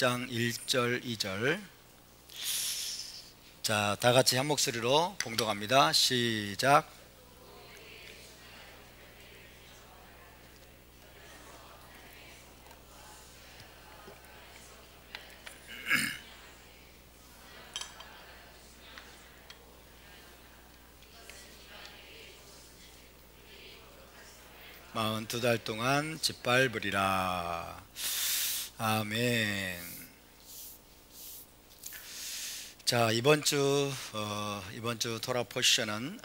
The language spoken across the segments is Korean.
1장 1절 2절. 자, 다 같이 한 목소리로 봉독합니다. 시작. 마흔 두 달 동안 짓밟으리라. 아멘. 자, 이번 주 토라 포션은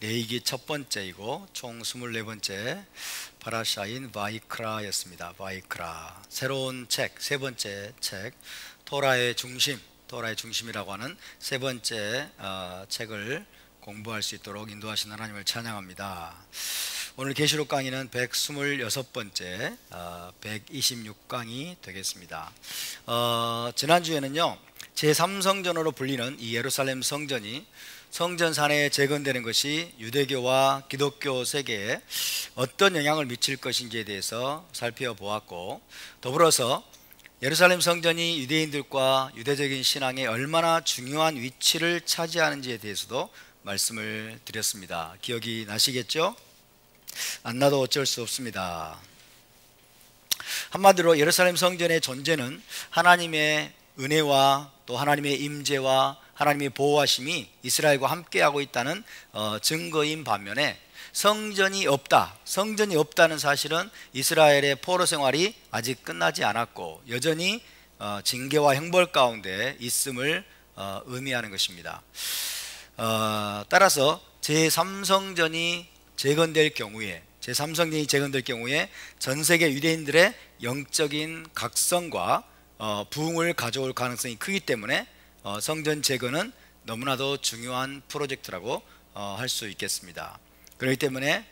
레위기 첫 번째이고 총 24번째 파라샤인 바이크라였습니다. 바이크라, 새로운 책, 세 번째 책, 토라의 중심이라고 하는 세 번째 책을 공부할 수 있도록 인도하신 하나님을 찬양합니다. 오늘 계시록 강의는 126번째 126강이 되겠습니다. 지난주에는요, 제3성전으로 불리는 이 예루살렘 성전이 성전 산에 재건되는 것이 유대교와 기독교 세계에 어떤 영향을 미칠 것인지에 대해서 살펴보았고, 더불어서 예루살렘 성전이 유대인들과 유대적인 신앙에 얼마나 중요한 위치를 차지하는지에 대해서도 말씀을 드렸습니다. 기억이 나시겠죠? 안 나도 어쩔 수 없습니다. 한마디로 예루살렘 성전의 존재는 하나님의 은혜와 또 하나님의 임재와 하나님의 보호하심이 이스라엘과 함께하고 있다는 증거인 반면에, 성전이 없다는 사실은 이스라엘의 포로 생활이 아직 끝나지 않았고 여전히 징계와 형벌 가운데 있음을 의미하는 것입니다. 따라서 제3성전이 재건될 경우에 전 세계 유대인들의 영적인 각성과 부흥을 가져올 가능성이 크기 때문에 성전 재건은 너무나도 중요한 프로젝트라고 할 수 있겠습니다. 그렇기 때문에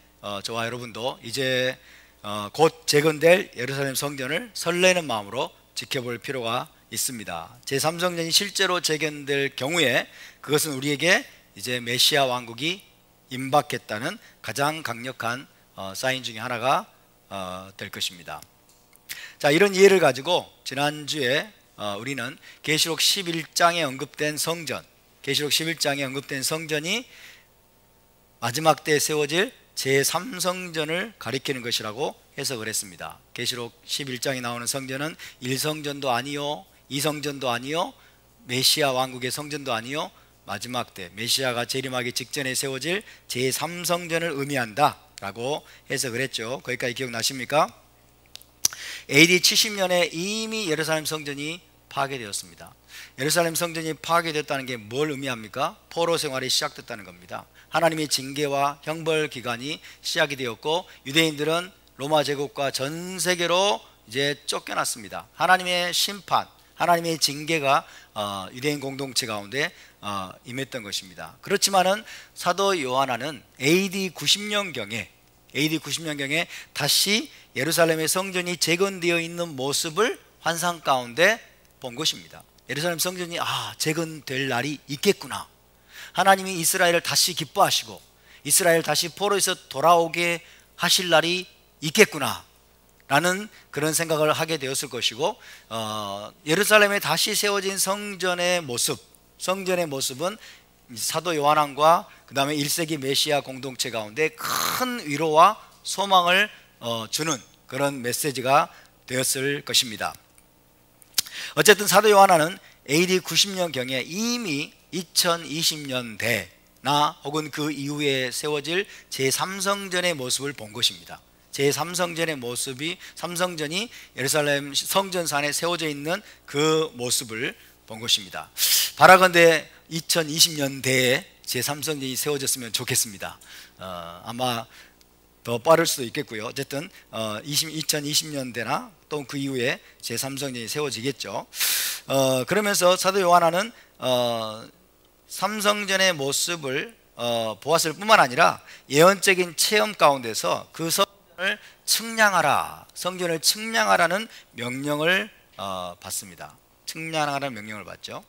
저와 여러분도 이제 곧 재건될 예루살렘 성전을 설레는 마음으로 지켜볼 필요가 있습니다. 제3성전이 실제로 재건될 경우에 그것은 우리에게 이제 메시아 왕국이 임박했다는 가장 강력한 사인 중에 하나가 될 것입니다. 자, 이런 이해를 가지고 지난주에 우리는 계시록 11장에 언급된 성전이 마지막 때에 세워질 제3성전을 가리키는 것이라고 해석을 했습니다. 계시록 11장에 나오는 성전은 1성전도 아니요, 2성전도 아니요, 메시아 왕국의 성전도 아니요, 마지막 때 메시아가 재림하기 직전에 세워질 제3성전을 의미한다 라고 해석을 했죠. 거기까지 기억나십니까? AD 70년에 이미 예루살렘 성전이 파괴되었습니다. 예루살렘 성전이 파괴됐다는 게 뭘 의미합니까? 포로 생활이 시작됐다는 겁니다. 하나님의 징계와 형벌 기간이 시작이 되었고 유대인들은 로마 제국과 전 세계로 이제 쫓겨났습니다. 하나님의 심판, 하나님의 징계가 유대인 공동체 가운데 임했던 것입니다. 그렇지만은 사도 요한은 AD 90년경에 다시 예루살렘의 성전이 재건되어 있는 모습을 환상 가운데 본 것입니다. 예루살렘 성전이 재건될 날이 있겠구나, 하나님이 이스라엘을 다시 기뻐하시고 이스라엘 다시 포로에서 돌아오게 하실 날이 있겠구나 라는 그런 생각을 하게 되었을 것이고, 예루살렘에 다시 세워진 성전의 모습은 사도 요한왕과 그 다음에 1세기 메시아 공동체 가운데 큰 위로와 소망을 주는 그런 메시지가 되었을 것입니다. 어쨌든 사도 요한은 AD 90년경에 이미 2020년대나 혹은 그 이후에 세워질 제3성전의 모습을 본 것입니다. 제3성전의 모습이, 3성전이 예루살렘 성전산에 세워져 있는 그 모습을 본 것입니다. 바라건대 2020년대에 제3성전이 세워졌으면 좋겠습니다. 아마 더 빠를 수도 있겠고요. 어쨌든 2020년대나 또 그 이후에 제3성전이 세워지겠죠. 그러면서 사도 요한은 3성전의 모습을 보았을 뿐만 아니라 예언적인 체험 가운데서 그 성전을 측량하라는 명령을 받습니다. 측량하라는 명령을 받죠.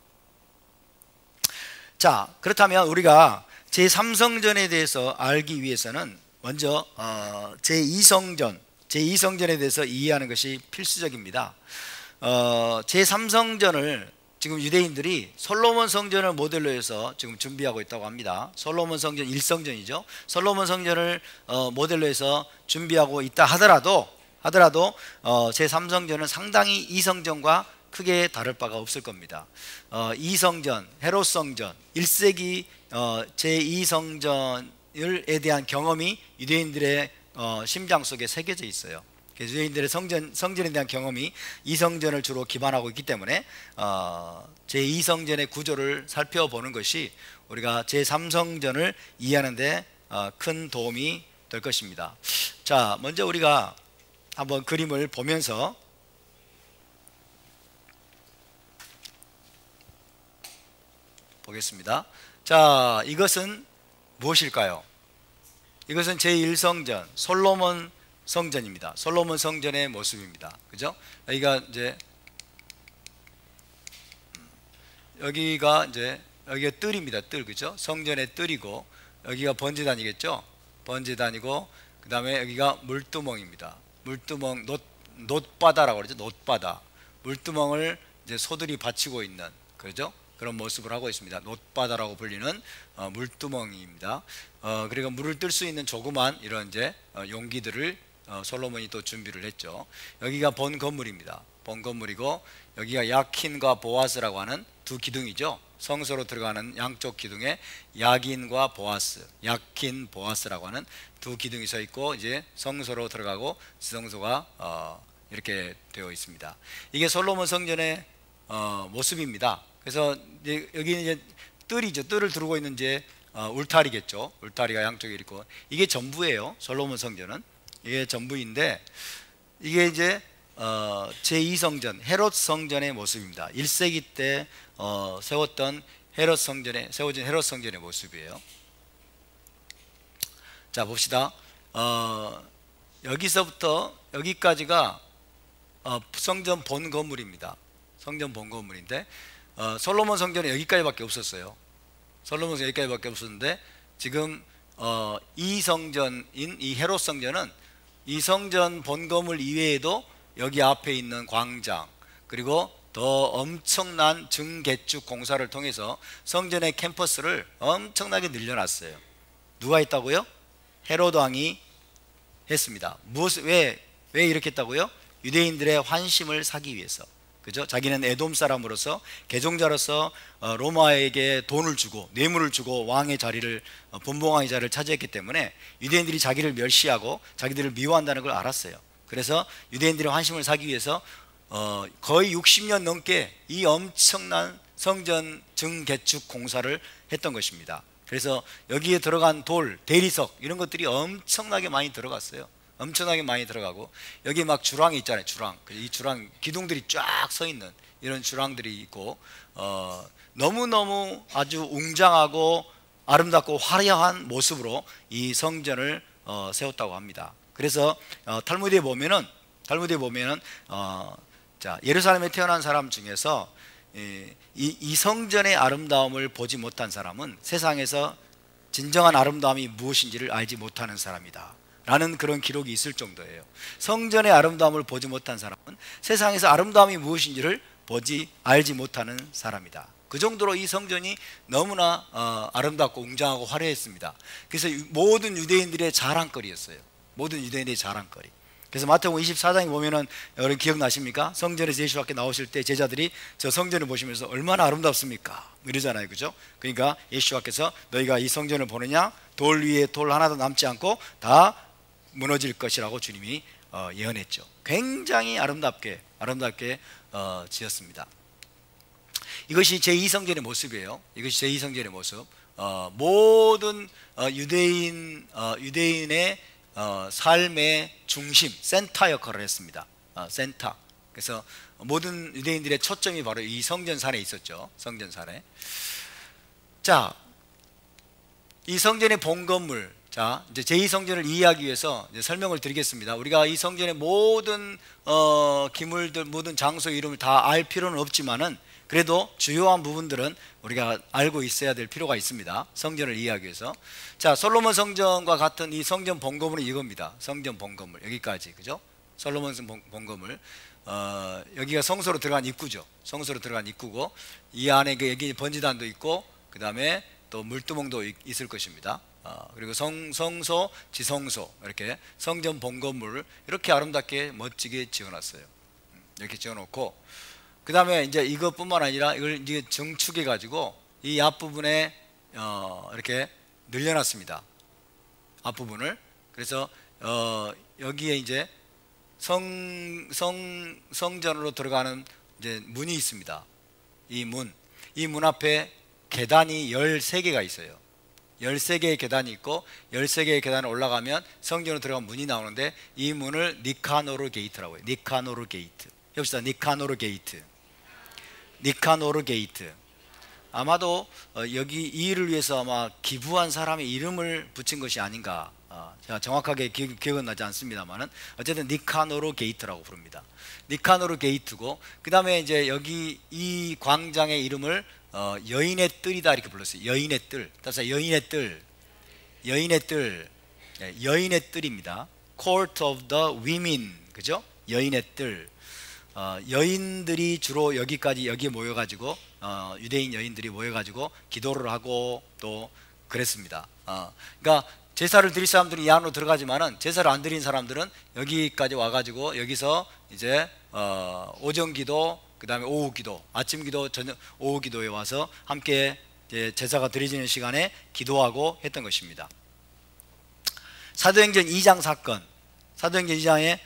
자, 그렇다면 우리가 제3성전에 대해서 알기 위해서는 먼저 제2성전에 대해서 이해하는 것이 필수적입니다. 제3성전을 지금 유대인들이 솔로몬 성전을 모델로 해서 지금 준비하고 있다고 합니다. 솔로몬 성전 1성전이죠. 솔로몬 성전을 모델로 해서 준비하고 있다 하더라도 제3성전은 상당히 2성전과 크게 다를 바가 없을 겁니다. 2성전, 헤롯 성전, 1세기 제2성전에 대한 경험이 유대인들의 심장 속에 새겨져 있어요. 유대인들의 성전에 대한 경험이 2성전을 주로 기반하고 있기 때문에 제2성전의 구조를 살펴보는 것이 우리가 제3성전을 이해하는 데 큰 도움이 될 것입니다. 자, 먼저 우리가 한번 그림을 보면서 보겠습니다. 자, 이것은 무엇일까요? 이것은 제1성전 솔로몬 성전입니다. 솔로몬 성전의 모습입니다. 그죠? 여기가 뜰입니다. 뜰, 그죠? 성전의 뜰이고, 여기가 번제단이겠죠? 번제단이고, 그 다음에 여기가 물두멍입니다. 물두멍, 놋바다라고 그러죠. 놋바다. 물두멍을 이제 소들이 받치고 있는, 그죠? 그런 모습을 하고 있습니다. 놋바다라고 불리는 물두멍입니다. 그리고 물을 뜰 수 있는 조그만 이런 용기들을 솔로몬이 또 준비를 했죠. 여기가 본 건물입니다. 본 건물이고, 여기가 야킨과 보아스라고 하는 두 기둥이죠. 성소로 들어가는 양쪽 기둥에 야긴과 보아스, 야킨, 보아스라고 하는 두 기둥이 서 있고, 이제 성소로 들어가고 성소가 이렇게 되어 있습니다. 이게 솔로몬 성전의 모습입니다. 그래서 여기는 이제 뜰이죠. 뜰을 두르고 있는 울타리겠죠. 울타리가 양쪽에 있고, 이게 전부예요. 솔로몬 성전은 이게 전부인데, 이게 이제 제2성전 헤롯 성전의 모습입니다. 1세기 때 세워진 헤롯 성전의 모습이에요. 자, 봅시다. 여기서부터 여기까지가 성전 본 건물입니다. 성전 본 건물인데, 솔로몬 성전은 여기까지밖에 없었어요. 솔로몬 성전 여기까지밖에 없었는데, 지금 이 성전인 이 헤롯 성전은 이 성전 본 건물 이외에도 여기 앞에 있는 광장, 그리고 더 엄청난 증개축 공사를 통해서 성전의 캠퍼스를 엄청나게 늘려놨어요. 누가 했다고요? 헤롯 왕이 했습니다. 왜 이렇게 했다고요? 유대인들의 환심을 사기 위해서. 그죠? 자기는 에돔 사람으로서 개종자로서 로마에게 돈을 주고 뇌물을 주고 왕의 자리를 분봉왕의 자리를 차지했기 때문에 유대인들이 자기를 멸시하고 자기들을 미워한다는 걸 알았어요. 그래서 유대인들의 환심을 사기 위해서 거의 60년 넘게 이 엄청난 성전 증개축 공사를 했던 것입니다. 그래서 여기에 들어간 돌, 대리석 이런 것들이 엄청나게 많이 들어갔어요. 엄청나게 많이 들어가고, 여기 막 주랑이 있잖아요. 주랑. 이 주랑 기둥들이 쫙 서 있는 이런 주랑들이 있고, 너무너무 아주 웅장하고 아름답고 화려한 모습으로 이 성전을 세웠다고 합니다. 그래서 탈무드에 보면은 자, 예루살렘에 태어난 사람 중에서 이 성전의 아름다움을 보지 못한 사람은 세상에서 진정한 아름다움이 무엇인지를 알지 못하는 사람이다 라는 그런 기록이 있을 정도예요. 성전의 아름다움을 보지 못한 사람은 세상에서 아름다움이 무엇인지를 알지 못하는 사람이다. 그 정도로 이 성전이 너무나 아름답고 웅장하고 화려했습니다. 그래서 모든 유대인들의 자랑거리였어요. 모든 유대인들의 자랑거리. 그래서 마태복음 24장에 보면은, 여러분 기억나십니까? 성전에서 예수님께 나오실 때 제자들이 저 성전을 보시면서 얼마나 아름답습니까? 이러잖아요. 그죠? 그러니까 예수님께서 너희가 이 성전을 보느냐? 돌 위에 돌 하나도 남지 않고 다 무너질 것이라고 주님이 예언했죠. 굉장히 아름답게 지었습니다. 이것이 제2성전의 모습이에요. 이것이 제2성전의 모습. 모든 유대인의 삶의 중심, 센터 역할을 했습니다. 센터. 그래서 모든 유대인들의 초점이 바로 이 성전산에 있었죠. 성전산에. 자, 이 성전의 본 건물, 자, 이제 제2성전을 이해하기 위해서 이제 설명을 드리겠습니다. 우리가 이 성전의 모든 기물들, 모든 장소 이름을 다 알 필요는 없지만은 그래도 주요한 부분들은 우리가 알고 있어야 될 필요가 있습니다. 성전을 이해하기 위해서. 자, 솔로몬 성전과 같은 이 성전 본 건물은 이겁니다. 성전 본 건물 여기까지, 그죠? 솔로몬 본 건물. 여기가 성소로 들어간 입구죠. 성소로 들어간 입구고, 이 안에 여기 번지단도 있고, 그 다음에 또 물두멍도 있을 것입니다. 그리고 성소, 지성소, 이렇게 성전 본건물을 이렇게 아름답게 멋지게 지어놨어요. 이렇게 지어놓고, 그 다음에 이제 이것뿐만 아니라 이걸 이제 정축해 가지고 이 앞부분에 이렇게 늘려놨습니다. 앞부분을. 그래서 여기에 이제 성전으로 들어가는 이제 문이 있습니다. 이 문 앞에 계단이 13개가 있어요. 13개의 계단이 있고, 13개의 계단을 올라가면 성전으로 들어간 문이 나오는데, 이 문을 니카노르 게이트라고 해요. 니카노르 게이트. 여기서 니카노르 게이트. 니카노르 게이트. 아마도 여기 이 일을 위해서 아마 기부한 사람의 이름을 붙인 것이 아닌가. 제가 정확하게 기억은 나지 않습니다만은 어쨌든 니카노르 게이트라고 부릅니다. 니카노르 게이트고, 그 다음에 이제 여기 이 광장의 이름을 여인의 뜰이다 이렇게 불렀어요. 여인의 뜰. 따라서 여인의 뜰, 여인의 뜰, 여인의 뜰입니다. Court of the Women, 그죠? 여인의 뜰. 여인들이 주로 여기에 모여가지고 유대인 여인들이 모여가지고 기도를 하고 또 그랬습니다. 그러니까 제사를 드릴 사람들은 이 안으로 들어가지만은 제사를 안 드린 사람들은 여기까지 와가지고 여기서 이제 오전 기도, 그 다음에 오후 기도, 아침 기도, 저녁 오후 기도에 와서 함께 제사가 드려지는 시간에 기도하고 했던 것입니다. 사도행전 2장 사건, 사도행전 2장에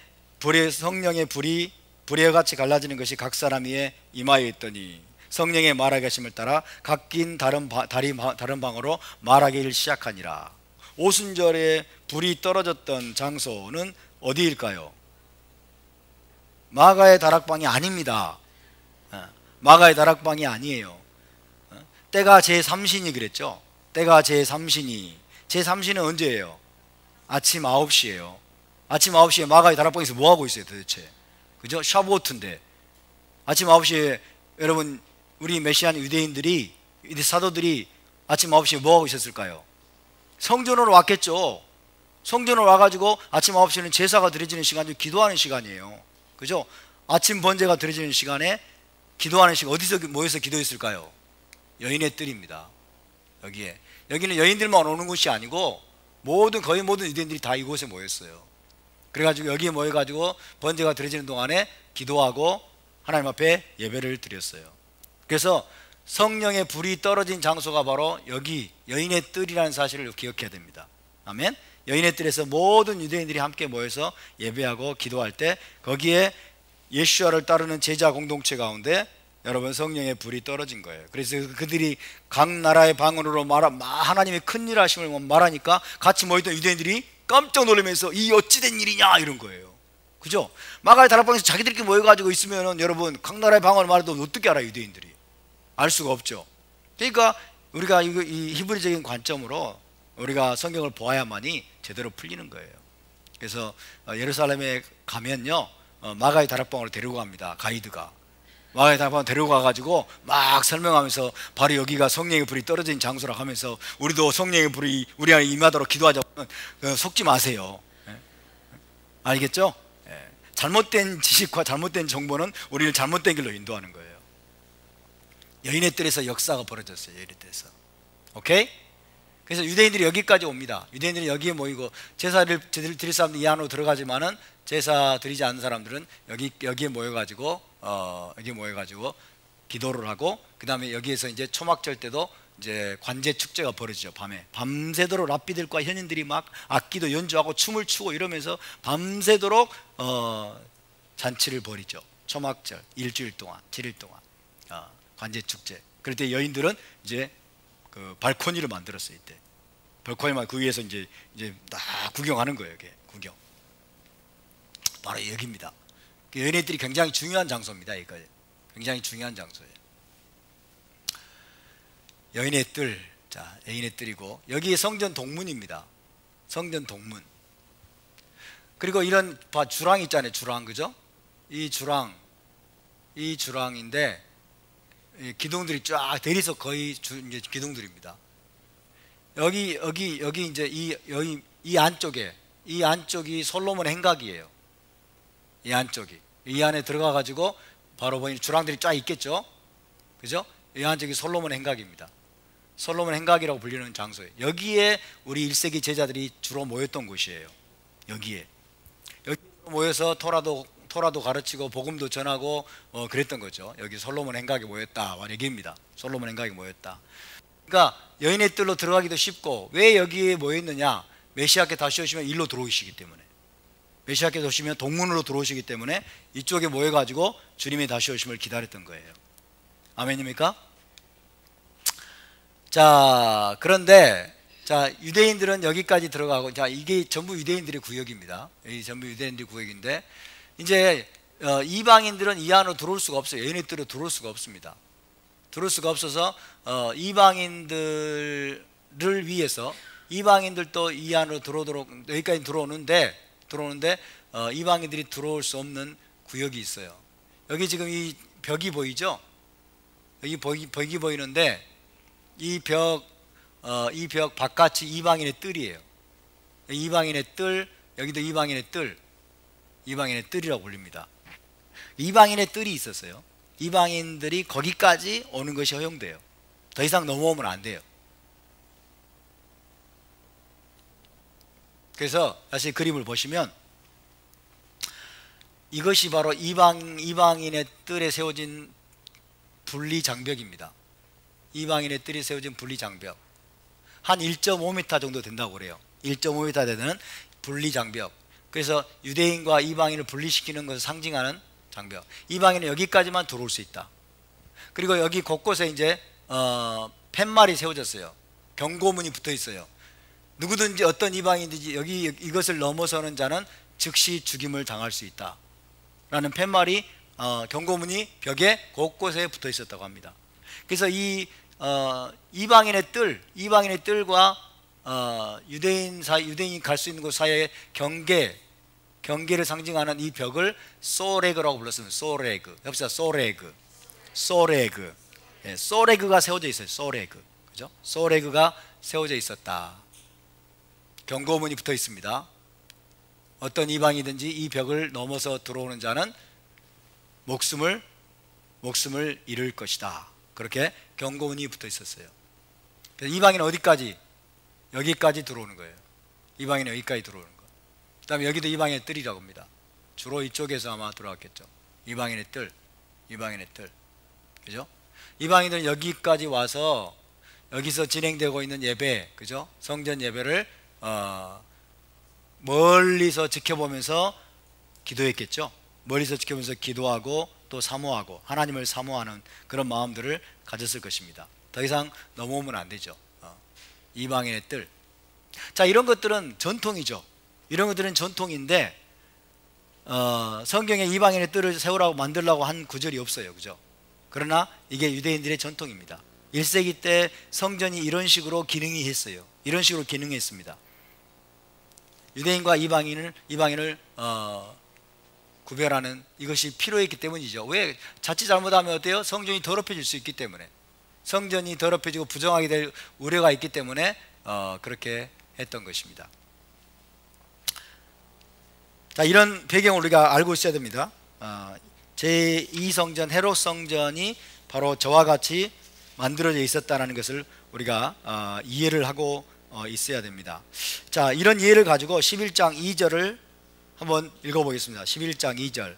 성령의 불이 불의 같이 갈라지는 것이 각 사람 위에 임하여 있더니 성령의 말하게 하심을 따라 각긴 다른 방으로 말하기를 시작하니라. 오순절에 불이 떨어졌던 장소는 어디일까요? 마가의 다락방이 아닙니다. 마가의 다락방이 아니에요. 때가 제3신이 그랬죠. 때가 제3신이. 제3신은 언제예요? 아침 9시예요. 아침 9시에 마가의 다락방에서 뭐하고 있어요 도대체? 그죠? 샤브오트인데 아침 9시에 여러분 우리 메시안 유대인들이, 사도들이 아침 9시에 뭐하고 있었을까요? 성전으로 왔겠죠. 성전으로 와가지고 아침 9시는 제사가 드려지는 시간이 기도하는 시간이에요. 그죠? 아침 번제가 드려지는 시간에 기도하는 시간, 어디서 모여서 기도했을까요? 여인의 뜰입니다. 여기는 여인들만 오는 곳이 아니고 거의 모든 유대인들이 다 이곳에 모였어요. 그래가지고 여기에 모여가지고 번제가 드려지는 동안에 기도하고 하나님 앞에 예배를 드렸어요. 그래서 성령의 불이 떨어진 장소가 바로 여기 여인의 뜰이라는 사실을 기억해야 됩니다. 아멘. 여인의 뜰에서 모든 유대인들이 함께 모여서 예배하고 기도할 때 거기에 예수와를 따르는 제자 공동체 가운데 여러분 성령의 불이 떨어진 거예요. 그래서 그들이 각 나라의 방언으로 하나님의 큰일 하심을 말하니까 같이 모였던 유대인들이 깜짝 놀라면서 이 어찌된 일이냐 이런 거예요. 그죠? 마가의 다락방에서 자기들끼리 모여가지고 있으면 여러분 각 나라의 방언을 말해도 어떻게 알아요? 유대인들이 알 수가 없죠. 그러니까 우리가 이 히브리적인 관점으로 우리가 성경을 보아야만이 제대로 풀리는 거예요. 그래서 예루살렘에 가면요 마가의 다락방으로 데리고 갑니다. 가이드가 마가의 다락방으로 데리고 가가지고 막 설명하면서 바로 여기가 성령의 불이 떨어진 장소라고 하면서 우리도 성령의 불이 우리 안에 임하도록 기도하자고 속지 마세요. 알겠죠? 잘못된 지식과 잘못된 정보는 우리를 잘못된 길로 인도하는 거예요. 여인의 뜰에서 역사가 벌어졌어요. 여인의 뜰에서. 오케이? 그래서 유대인들이 여기까지 옵니다. 유대인들이 여기에 모이고 제사를 드릴 사람들이 이 안으로 들어가지만은 제사 드리지 않는 사람들은 여기에 모여가지고 기도를 하고, 그 다음에 여기에서 이제 초막절 때도 이제 관제 축제가 벌어지죠. 밤새도록 랍비들과 현인들이 막 악기도 연주하고 춤을 추고 이러면서 밤새도록 잔치를 벌이죠. 초막절 일주일 동안 7일 동안 관제 축제. 그럴 때 여인들은 이제 그 발코니를 만들었어요. 이때 발코니만 그 위에서 이제 딱 구경하는 거예요. 이게 구경. 바로 여기입니다. 여인들이 굉장히 중요한 장소입니다. 여기까지 굉장히 중요한 장소예요. 여인의 뜰, 자 여인의 뜰이고 여기 성전 동문입니다. 성전 동문. 그리고 이런 주랑 있잖아요. 주랑, 그죠? 이 주랑인데 기둥들이 쫙 대리석 거의 이제 기둥들입니다. 여기 이제 이 안쪽이 솔로몬 행각이에요. 이 안쪽이 이 안에 들어가 가지고 바로 보니 주랑들이 쫙 있겠죠. 그죠? 이 안쪽이 솔로몬 행각입니다. 솔로몬 행각이라고 불리는 장소예요. 여기에 우리 1세기 제자들이 주로 모였던 곳이에요. 여기 모여서 토라도 가르치고 복음도 전하고 그랬던 거죠. 여기 솔로몬 행각에 모였다 와 얘기입니다. 솔로몬 행각에 모였다. 그러니까 여인의 뜰로 들어가기도 쉽고, 왜 여기에 모였느냐? 메시아께 다시 오시면 일로 들어오시기 때문에, 메시아께 오시면 동문으로 들어오시기 때문에 이쪽에 모여가지고 주님의 다시 오심을 기다렸던 거예요. 아멘입니까? 자, 그런데 자, 유대인들은 여기까지 들어가고, 자, 이게 전부 유대인들의 구역입니다. 이 전부 유대인들의 구역인데, 이제 이방인들은 이 안으로 들어올 수가 없어요. 여인의 뜰로 들어올 수가 없습니다. 들어올 수가 없어서 이방인들을 위해서, 이방인들도 이 안으로 들어오도록 여기까지 들어오는데 이방인들이 들어올 수 없는 구역이 있어요. 여기 지금 이 벽이 보이죠? 여기 벽이 보이는데, 이 벽 바깥이 이방인의 뜰이에요. 이방인의 뜰, 여기도 이방인의 뜰이라고 불립니다. 이방인의 뜰이 있었어요. 이방인들이 거기까지 오는 것이 허용돼요. 더 이상 넘어오면 안 돼요. 그래서 다시 그림을 보시면, 이것이 바로 이방인의 뜰에 세워진 분리장벽입니다. 이방인의 뜰이 세워진 분리장벽, 한 1.5m 정도 된다고 그래요. 1.5m 되는 분리장벽. 그래서 유대인과 이방인을 분리시키는 것을 상징하는 장벽. 이방인은 여기까지만 들어올 수 있다. 그리고 여기 곳곳에 이제 팻말이 세워졌어요. 경고문이 붙어 있어요. 누구든지 어떤 이방인든지 여기 이것을 넘어서는 자는 즉시 죽임을 당할 수 있다 라는 팻말이 경고문이 벽에 곳곳에 붙어 있었다고 합니다. 그래서 이 이방인의 뜰과 유대인이 갈 수 있는 곳 사이의 경계를 상징하는 이 벽을 소레그라고 불렀습니다. 소레그. 여보세요. 소레그. 예, 소레그가 세워져 있어요. 소레그. 그죠? 소레그가 세워져 있었다. 경고문이 붙어 있습니다. 어떤 이방이든지 이 벽을 넘어서 들어오는 자는 목숨을 잃을 것이다. 그렇게 경고문이 붙어 있었어요. 그래서 이방인은 어디까지? 여기까지 들어오는 거예요. 이방인은 여기까지 들어오는 거. 그 다음에 여기도 이방인의 뜰이라고 합니다. 주로 이쪽에서 아마 들어왔겠죠. 이방인의 뜰. 그죠? 이방인들은 여기까지 와서 여기서 진행되고 있는 예배, 그죠? 성전 예배를 멀리서 지켜보면서 기도했겠죠. 멀리서 지켜보면서 기도하고 또 사모하고 하나님을 사모하는 그런 마음들을 가졌을 것입니다. 더 이상 넘어오면 안 되죠. 이방인의 뜰. 자, 이런 것들은 전통이죠. 이런 것들은 전통인데 성경에 이방인의 뜰을 세우라고 만들라고 한 구절이 없어요. 그죠? 그러나 이게 유대인들의 전통입니다. 1세기 때 성전이 이런 식으로 기능했어요. 이런 식으로 기능했습니다. 유대인과 이방인을 구별하는 이것이 필요했기 때문이죠. 왜? 자칫 잘못하면 어때요? 성전이 더럽혀질 수 있기 때문에, 성전이 더럽혀지고 부정하게 될 우려가 있기 때문에 그렇게 했던 것입니다. 자, 이런 배경을 우리가 알고 있어야 됩니다. 제2성전 헤롯 성전이 바로 저와 같이 만들어져 있었다는 것을 우리가 이해를 하고 있어야 됩니다. 자, 이런 이해를 가지고 11장 2절을 한번 읽어보겠습니다. 11장 2절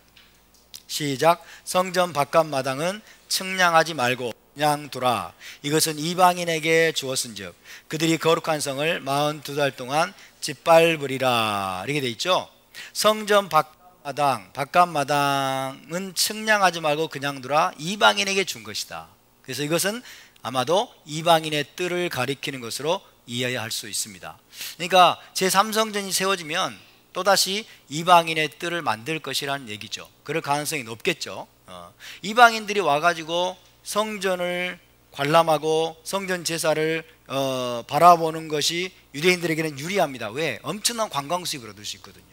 시작. 성전 바깥 마당은 측량하지 말고 그냥 두라. 이것은 이방인에게 주었은즉 그들이 거룩한 성을 42달 동안 짓밟으리라. 이렇게 돼 있죠. 성전 바깥 마당은 측량하지 말고 그냥 두라. 이방인에게 준 것이다. 그래서 이것은 아마도 이방인의 뜰을 가리키는 것으로 이해할 수 있습니다. 그러니까 제3성전이 세워지면 또다시 이방인의 뜰을 만들 것이라는 얘기죠. 그럴 가능성이 높겠죠. 이방인들이 와가지고 성전을 관람하고 성전 제사를 바라보는 것이 유대인들에게는 유리합니다. 왜? 엄청난 관광 수입을 얻을 수 있거든요.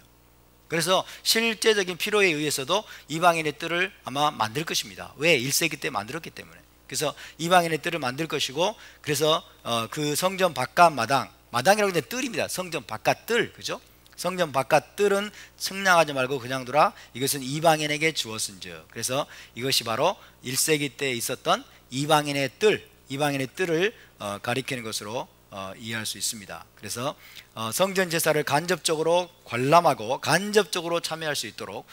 그래서 실제적인 필요에 의해서도 이방인의 뜰을 아마 만들 것입니다. 왜? 1세기 때 만들었기 때문에. 그래서 이방인의 뜰을 만들 것이고, 그래서 그 성전 바깥 마당이라고 하는데 뜰입니다. 성전 바깥 뜰, 그죠? 성전 바깥 뜰은 측량하지 말고 그냥 두라. 이것은 이방인에게 주었은즉. 그래서 이것이 바로 1세기 때 있었던 이방인의 뜰을 가리키는 것으로 이해할 수 있습니다. 그래서 성전 제사를 간접적으로 관람하고 간접적으로 참여할 수 있도록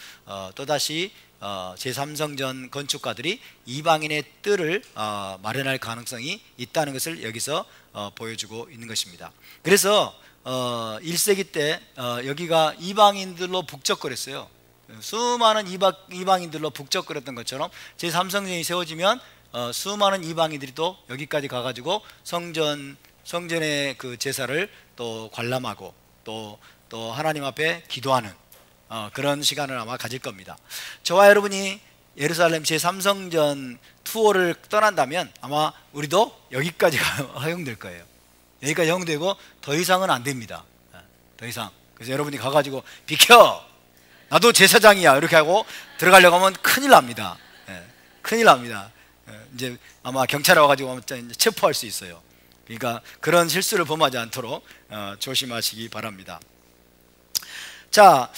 또다시 제3성전 건축가들이 이방인의 뜰을 마련할 가능성이 있다는 것을 여기서 보여주고 있는 것입니다. 그래서 1세기 때 여기가 이방인들로 북적거렸어요. 수많은 이방인들로 북적거렸던 것처럼 제3성전이 세워지면 수많은 이방인들이 또 여기까지 가가지고 성전의 그 제사를 또 관람하고 또 하나님 앞에 기도하는 그런 시간을 아마 가질 겁니다. 저와 여러분이 예루살렘 제3성전 투어를 떠난다면 아마 우리도 여기까지가 허용될 거예요. 여기까지 허용되고 더 이상은 안 됩니다. 더 이상. 그래서 여러분이 가가지고 비켜! 나도 제사장이야! 이렇게 하고 들어가려고 하면 큰일 납니다. 큰일 납니다. 이제 아마 경찰에 와가지고 체포할 수 있어요. 그러니까 그런 실수를 범하지 않도록 조심하시기 바랍니다. 자,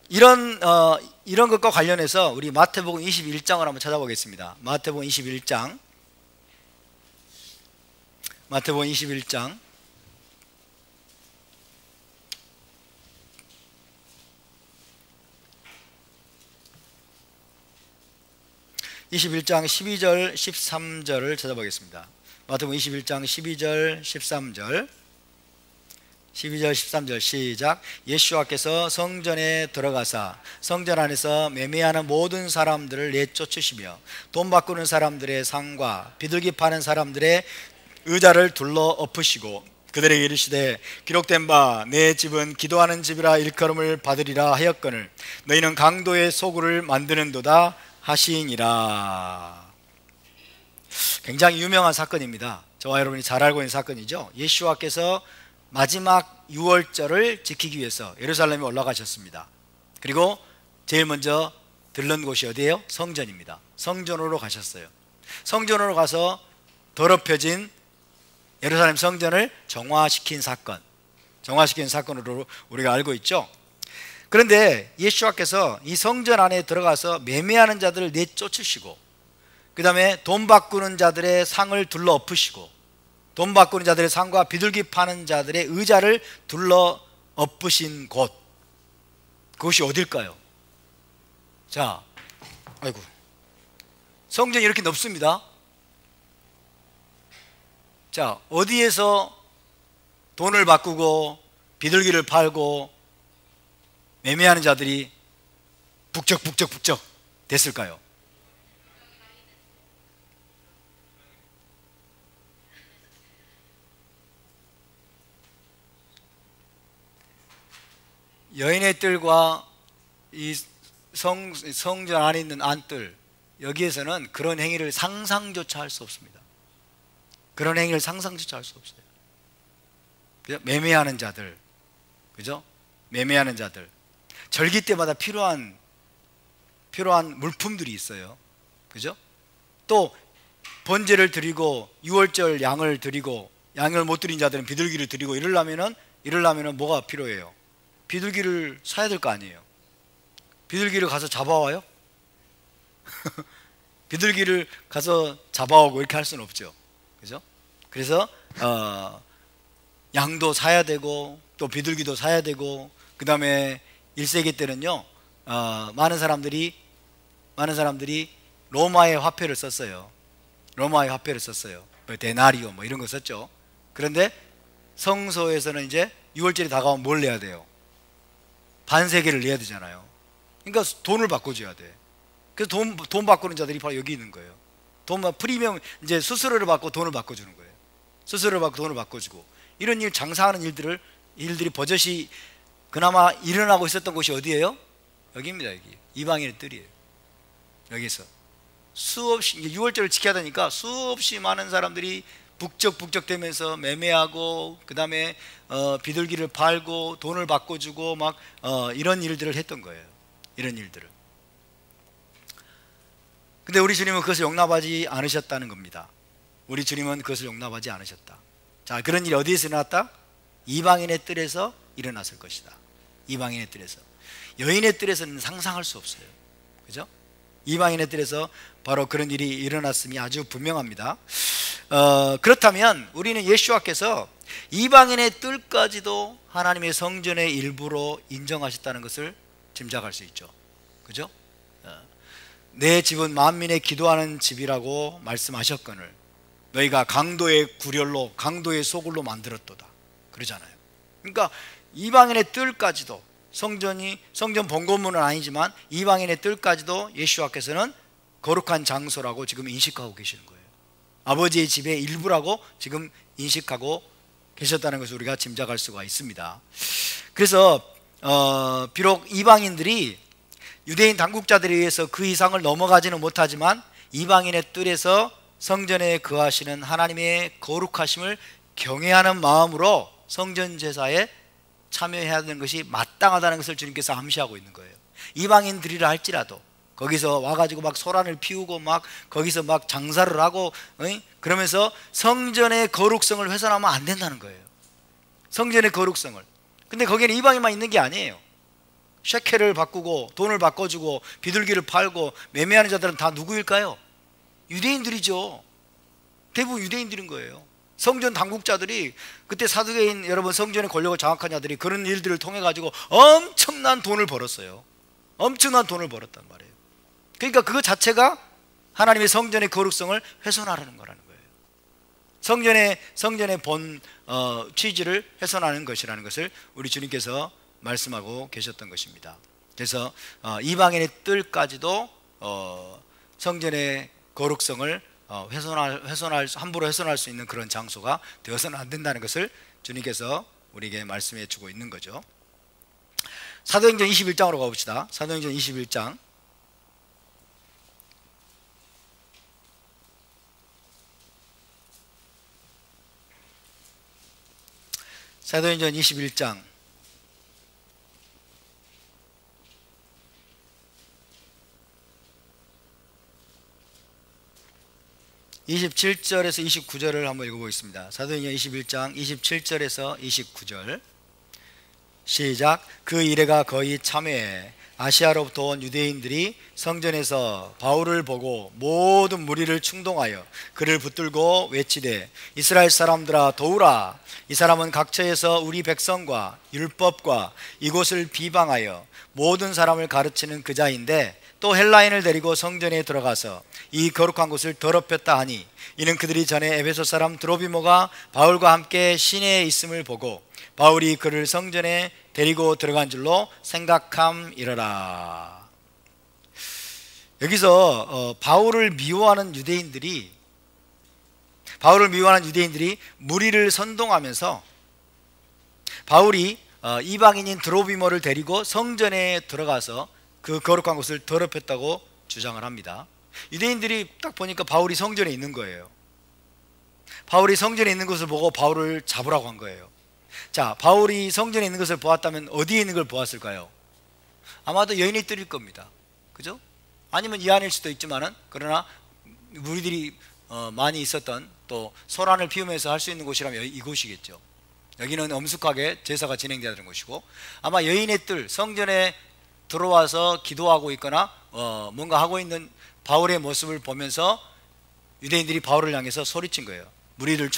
이런 것과 관련해서 우리 마태복음 21장을 한번 찾아보겠습니다. 마태복음 21장 12절 13절을 찾아보겠습니다. 마태복음 21장 12절 13절 시작. 예수와께서 성전에 들어가사 성전 안에서 매매하는 모든 사람들을 내쫓으시며 돈 바꾸는 사람들의 상과 비둘기 파는 사람들의 의자를 둘러 엎으시고 그들에게 이르시되 기록된 바 내 집은 기도하는 집이라 일컬음을 받으리라 하였거늘 너희는 강도의 소굴을 만드는도다 하시니라. 굉장히 유명한 사건입니다. 저와 여러분이 잘 알고 있는 사건이죠. 예수와께서 마지막 유월절을 지키기 위해서 예루살렘에 올라가셨습니다. 그리고 제일 먼저 들른 곳이 어디예요? 성전입니다. 성전으로 가셨어요. 성전으로 가서 더럽혀진 예루살렘 성전을 정화시킨 사건으로 우리가 알고 있죠. 그런데 예수와께서 이 성전 안에 들어가서 매매하는 자들을 내쫓으시고 그 다음에 돈 바꾸는 자들의 상을 둘러 엎으시고 돈 바꾸는 자들의 상과 비둘기 파는 자들의 의자를 둘러 엎으신 곳, 그것이 어딜까요? 자, 아이고, 성전이 이렇게 넓습니다. 자, 어디에서 돈을 바꾸고 비둘기를 팔고 매매하는 자들이 북적 됐을까요? 여인의 뜰과 이 성전 안에 있는 안뜰, 여기에서는 그런 행위를 상상조차 할 수 없습니다. 그런 행위를 상상조차 할 수 없어요. 그죠? 매매하는 자들, 그죠? 매매하는 자들, 절기 때마다 필요한 물품들이 있어요. 그죠? 또 번제를 드리고 유월절 양을 드리고 양을 못 드린 자들은 비둘기를 드리고 이러려면은 뭐가 필요해요? 비둘기를 사야 될 거 아니에요. 비둘기를 가서 잡아와요? 비둘기를 가서 잡아오고 이렇게 할 수는 없죠. 그죠? 그래서 양도 사야 되고 또 비둘기도 사야 되고 그 다음에 1세기 때는요 많은 사람들이 로마의 화폐를 썼어요. 로마의 화폐를 썼어요. 데나리오 뭐 이런 거 썼죠. 그런데 성소에서는 이제 6월절이 다가오면 뭘 내야 돼요? 반세계를 내야 되잖아요. 그러니까 돈을 바꿔줘야 돼. 그래서 돈 바꾸는 자들이 바로 여기 있는 거예요. 프리미엄, 이제 수수료를 받고 돈을 바꿔주는 거예요. 수수료를 받고 돈을 바꿔주고 이런 일, 장사하는 일들이 버젓이 그나마 일어나고 있었던 곳이 어디예요? 여기입니다. 여기 이방인의 뜰이에요. 여기서 수없이 이제 6월절을 지켜야 되니까 수없이 많은 사람들이 북적북적대면서 매매하고 그 다음에 비둘기를 팔고 돈을 바꿔주고 막 이런 일들을 했던 거예요. 이런 일들을. 근데 우리 주님은 그것을 용납하지 않으셨다는 겁니다. 우리 주님은 그것을 용납하지 않으셨다. 자, 그런 일이 어디에서 일어났다? 이방인의 뜰에서 일어났을 것이다. 이방인의 뜰에서. 여인의 뜰에서는 상상할 수 없어요. 그죠? 이방인의 뜰에서 바로 그런 일이 일어났음이 아주 분명합니다. 그렇다면 우리는 예수와께서 이방인의 뜰까지도 하나님의 성전의 일부로 인정하셨다는 것을 짐작할 수 있죠. 그죠? 내 집은 만민의 기도하는 집이라고 말씀하셨거늘 너희가 강도의 구렬로 강도의 소굴로 만들었도다 그러잖아요. 그러니까 이방인의 뜰까지도, 성전 본건물은 아니지만 이방인의 뜰까지도 예수와께서는 거룩한 장소라고 지금 인식하고 계시는 거예요. 아버지의 집의 일부라고 지금 인식하고 계셨다는 것을 우리가 짐작할 수가 있습니다. 그래서 비록 이방인들이 유대인 당국자들에 의해서 그 이상을 넘어가지는 못하지만 이방인의 뜰에서 성전에 거하시는 하나님의 거룩하심을 경외하는 마음으로 성전 제사에 참여해야 하는 것이 마땅하다는 것을 주님께서 암시하고 있는 거예요. 이방인들이라 할지라도 거기서 와가지고 막 소란을 피우고 막 거기서 막 장사를 하고 그러면서 성전의 거룩성을 훼손하면 안 된다는 거예요. 성전의 거룩성을. 근데 거기에는 이방인만 있는 게 아니에요. 셰켈을 바꾸고 돈을 바꿔주고 비둘기를 팔고 매매하는 자들은 다 누구일까요? 유대인들이죠. 대부분 유대인들인 거예요. 성전 당국자들이, 그때 사두개인 여러분 성전의 권력을 장악한 자들이 그런 일들을 통해 가지고 엄청난 돈을 벌었어요. 엄청난 돈을 벌었단 말이에요. 그러니까 그거 자체가 하나님의 성전의 거룩성을 훼손하라는 거라는 거예요. 성전의 본 취지를 훼손하는 것이라는 것을 우리 주님께서 말씀하고 계셨던 것입니다. 그래서 이방인의 뜰까지도 성전의 거룩성을 함부로 훼손할 수 있는 그런 장소가 되어서는 안 된다는 것을 주님께서 우리에게 말씀해 주고 있는 거죠. 사도행전 21장으로 가봅시다. 사도행전 21장. 사도행전 21장 27절에서 29절을 한번 읽어보겠습니다. 사도행전 21장 27절에서 29절 시작. 그 이래가 거의 참회에 아시아로부터 온 유대인들이 성전에서 바울을 보고 모든 무리를 충동하여 그를 붙들고 외치되 이스라엘 사람들아 도우라. 이 사람은 각처에서 우리 백성과 율법과 이곳을 비방하여 모든 사람을 가르치는 그 자인데 또 헬라인을 데리고 성전에 들어가서 이 거룩한 곳을 더럽혔다 하니 이는 그들이 전에 에베소 사람 드로비모가 바울과 함께 시내에 있음을 보고 바울이 그를 성전에 데리고 들어간 줄로 생각함이러라. 여기서 바울을 미워하는 유대인들이 무리를 선동하면서 바울이 이방인인 드로비모를 데리고 성전에 들어가서 그 거룩한 곳을 더럽혔다고 주장을 합니다. 유대인들이 딱 보니까 바울이 성전에 있는 거예요. 바울이 성전에 있는 것을 보고 바울을 잡으라고 한 거예요. 자, 바울이 성전에 있는 것을 보았다면 어디에 있는 걸 보았을까요? 아마도 여인의 뜰일 겁니다. 그죠? 아니면 이 안일 수도 있지만은, 그러나 무리들이 많이 있었던, 또 소란을 피우면서 할 수 있는 곳이라면 이곳이겠죠. 여기는 엄숙하게 제사가 진행되는 곳이고, 아마 여인의 뜰, 성전에 들어와서 기도하고 있거나 뭔가 하고 있는 바울의 모습을 보면서 유대인들이 바울을 향해서 소리친 거예요. 무리를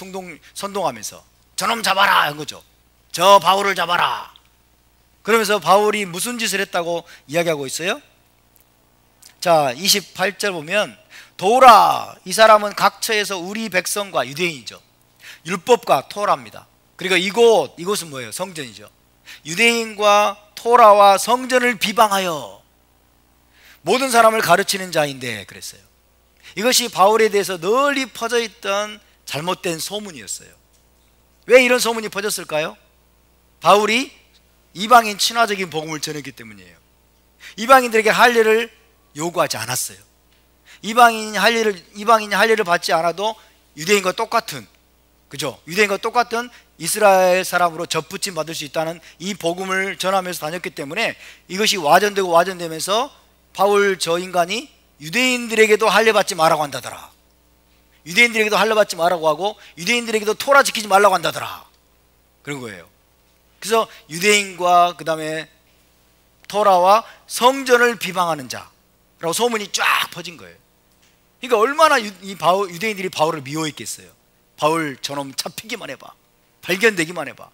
선동하면서 저놈 잡아라 한 거죠. 저 바울을 잡아라. 그러면서 바울이 무슨 짓을 했다고 이야기하고 있어요? 자, 28절 보면 도우라. 이 사람은 각처에서 우리 백성과, 유대인이죠, 율법과 토라입니다. 그리고 이곳은 뭐예요? 성전이죠. 유대인과 토라와 성전을 비방하여 모든 사람을 가르치는 자인데 그랬어요. 이것이 바울에 대해서 널리 퍼져 있던 잘못된 소문이었어요. 왜 이런 소문이 퍼졌을까요? 바울이 이방인 친화적인 복음을 전했기 때문이에요. 이방인들에게 할례를 요구하지 않았어요. 이방인이 할례를 받지 않아도 유대인과 똑같은, 그죠? 유대인과 똑같은 이스라엘 사람으로 접붙임 받을 수 있다는 이 복음을 전하면서 다녔기 때문에 이것이 와전되면서 바울 저 인간이 유대인들에게도 할례 받지 말라고 한다더라. 유대인들에게도 할례 받지 말라고 하고 유대인들에게도 토라 지키지 말라고 한다더라. 그런 거예요. 그래서 유대인과 그 다음에 토라와 성전을 비방하는 자라고 소문이 쫙 퍼진 거예요. 그러니까 얼마나 유대인들이 바울을 미워했겠어요. 바울 저놈 잡히기만 해봐, 발견되기만 해봐.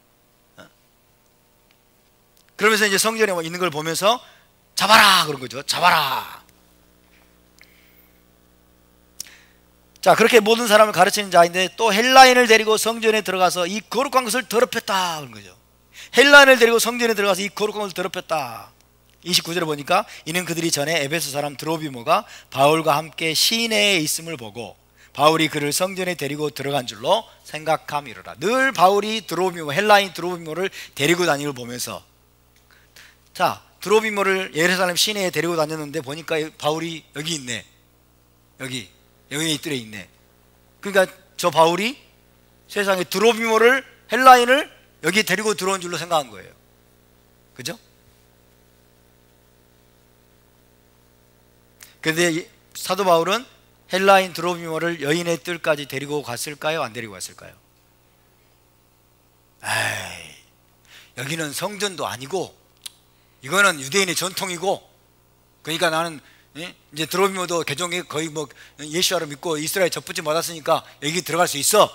그러면서 이제 성전에 있는 걸 보면서 잡아라 그런 거죠. 잡아라. 자, 그렇게 모든 사람을 가르치는 자인데 또 헬라인을 데리고 성전에 들어가서 이 거룩한 것을 더럽혔다 그런 거죠. 헬라인을 데리고 성전에 들어가서 이 거룩한 것을 더럽혔다. 29절에 보니까 이는 그들이 전에 에베소 사람 드로비모가 바울과 함께 시내에 있음을 보고 바울이 그를 성전에 데리고 들어간 줄로 생각함이로라. 늘 바울이 드로비모, 헬라인 드로비모를 데리고 다니는 걸 보면서, 자, 드로비모를 예루살렘 시내에 데리고 다녔는데 보니까 바울이 여기 있네, 여기 이 뜰에 있네. 그러니까 저 바울이 세상에 드로비모를, 헬라인을 여기 데리고 들어온 줄로 생각한 거예요. 그죠? 그런데 사도 바울은 헬라인 드로비모를 여인의 뜰까지 데리고 갔을까요? 안 데리고 갔을까요? 에이, 여기는 성전도 아니고 이거는 유대인의 전통이고, 그러니까 나는 이제 드로비모도 개종이 거의 뭐 예수와를 믿고 이스라엘 접붙임 받았으니까 여기 들어갈 수 있어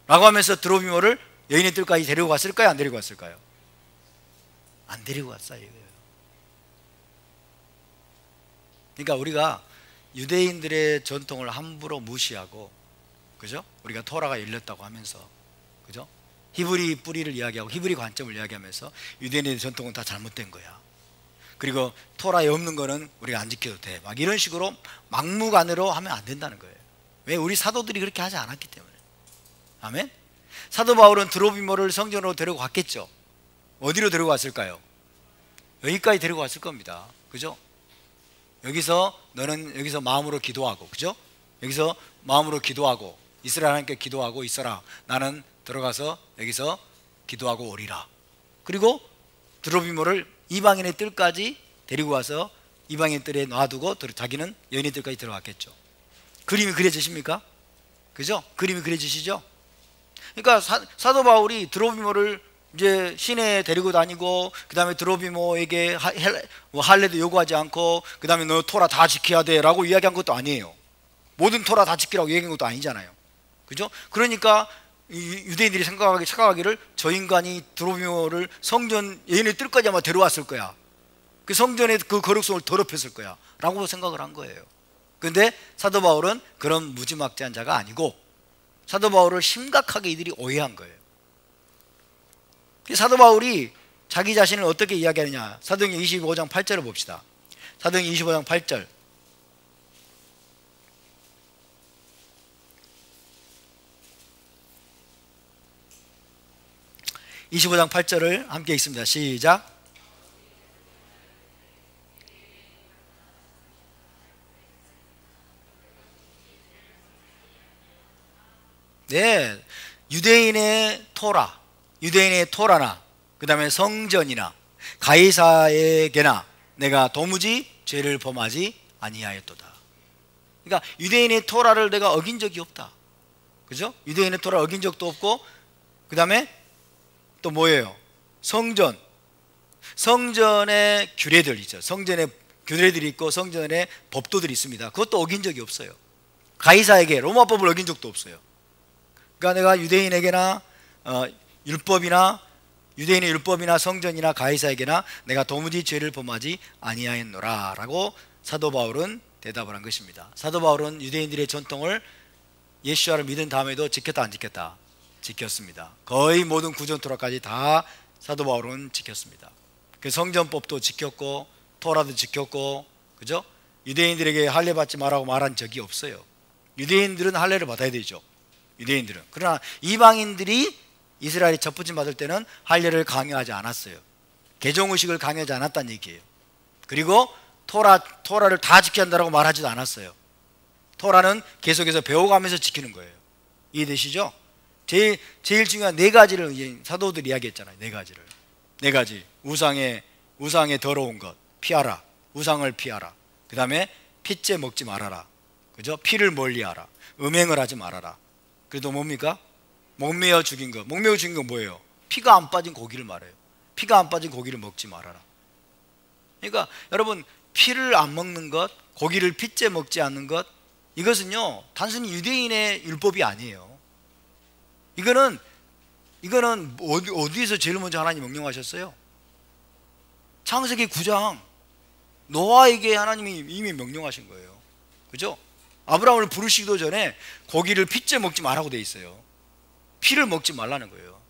라고 하면서 드로비모를 여인의 뜰까지 데리고 갔을까요? 안 데리고 갔을까요? 안 데리고 갔어요. 그러니까 우리가 유대인들의 전통을 함부로 무시하고, 그죠? 우리가 토라가 열렸다고 하면서, 그죠? 히브리 뿌리를 이야기하고 히브리 관점을 이야기하면서 유대인의 전통은 다 잘못된 거야. 그리고 토라에 없는 거는 우리가 안 지켜도 돼. 막 이런 식으로 막무가내로 하면 안 된다는 거예요. 왜? 우리 사도들이 그렇게 하지 않았기 때문에. 아멘? 사도 바울은 드로비모를 성전으로 데리고 갔겠죠. 어디로 데리고 갔을까요? 여기까지 데리고 갔을 겁니다. 그죠? 여기서 너는 여기서 마음으로 기도하고, 그죠? 여기서 마음으로 기도하고 이스라엘 하나님께 기도하고 있어라. 나는 들어가서 여기서 기도하고 오리라. 그리고 드로비모를 이방인의 뜰까지 데리고 와서 이방인 뜰에 놔두고 자기는 여인의 뜰까지 들어갔겠죠. 그림이 그려지십니까? 그죠? 그림이 그려지시죠? 그러니까 사도 바울이 드로비모를 이제 시내에 데리고 다니고, 그 다음에 드로비모에게 할례도 요구하지 않고, 그 다음에 너 토라 다 지켜야 돼 라고 이야기한 것도 아니에요. 모든 토라 다 지키라고 얘기한 것도 아니잖아요. 그죠? 그러니까 유대인들이 착각하기를 저 인간이 드로비모를 성전 여인의 뜰까지 아마 데려왔을 거야, 그 성전의 그 거룩성을 더럽혔을 거야 라고 생각을 한 거예요. 그런데 사도 바울은 그런 무지막지한 자가 아니고 사도 바울을 심각하게 이들이 오해한 거예요. 사도 바울이 자기 자신을 어떻게 이야기하느냐, 사도행전 25장 8절을 봅시다. 사도행전 25장 8절. (25장 8절을) 함께 읽습니다. 시작. 네, 유대인의 토라나 그 다음에 성전이나 가이사에게나 내가 도무지 죄를 범하지 아니하였도다. 그러니까 유대인의 토라를 내가 어긴 적이 없다. 그죠? 유대인의 토라를 어긴 적도 없고, 그 다음에 또 뭐예요? 성전의 규례들 있죠. 성전에 규례들이 있고 성전에 법도들이 있습니다. 그것도 어긴 적이 없어요. 가이사에게 로마법을 어긴 적도 없어요. 그러니까 내가 유대인에게나 유대인의 율법이나 성전이나 가이사에게나 내가 도무지 죄를 범하지 아니하였노라 라고 사도 바울은 대답을 한 것입니다. 사도 바울은 유대인들의 전통을 예수와를 믿은 다음에도 지켰다 안 지켰다? 지켰습니다. 거의 모든 구전 토라까지 다 사도 바울은 지켰습니다. 그 성전법도 지켰고 토라도 지켰고, 그죠? 유대인들에게 할례 받지 말라고 말한 적이 없어요. 유대인들은 할례를 받아야 되죠. 유대인들은. 그러나 이방인들이 이스라엘이 접붙임 받을 때는 할례를 강요하지 않았어요. 개종의식을 강요하지 않았다는 얘기예요. 그리고 토라를 다 지켜야 한다고 말하지도 않았어요. 토라는 계속해서 배워가면서 지키는 거예요. 이해되시죠? 제일 중요한 네 가지를 이제 사도들이 이야기했잖아요. 네 가지. 우상의 더러운 것 피하라. 우상을 피하라. 그 다음에 핏째 먹지 말아라. 그죠? 피를 멀리하라. 음행을 하지 말아라. 그래도 뭡니까? 목매어 죽인 것. 목매어 죽인 건 뭐예요? 피가 안 빠진 고기를 말해요. 피가 안 빠진 고기를 먹지 말아라. 그러니까 여러분, 피를 안 먹는 것, 고기를 핏째 먹지 않는 것, 이것은요 단순히 유대인의 율법이 아니에요. 이거는 어디에서 제일 먼저 하나님 명령하셨어요? 창세기 9장 노아에게 하나님이 이미 명령하신 거예요. 그죠? 아브라함을 부르시기도 전에 고기를 핏째 먹지 말라고 돼 있어요. 피를 먹지 말라는 거예요.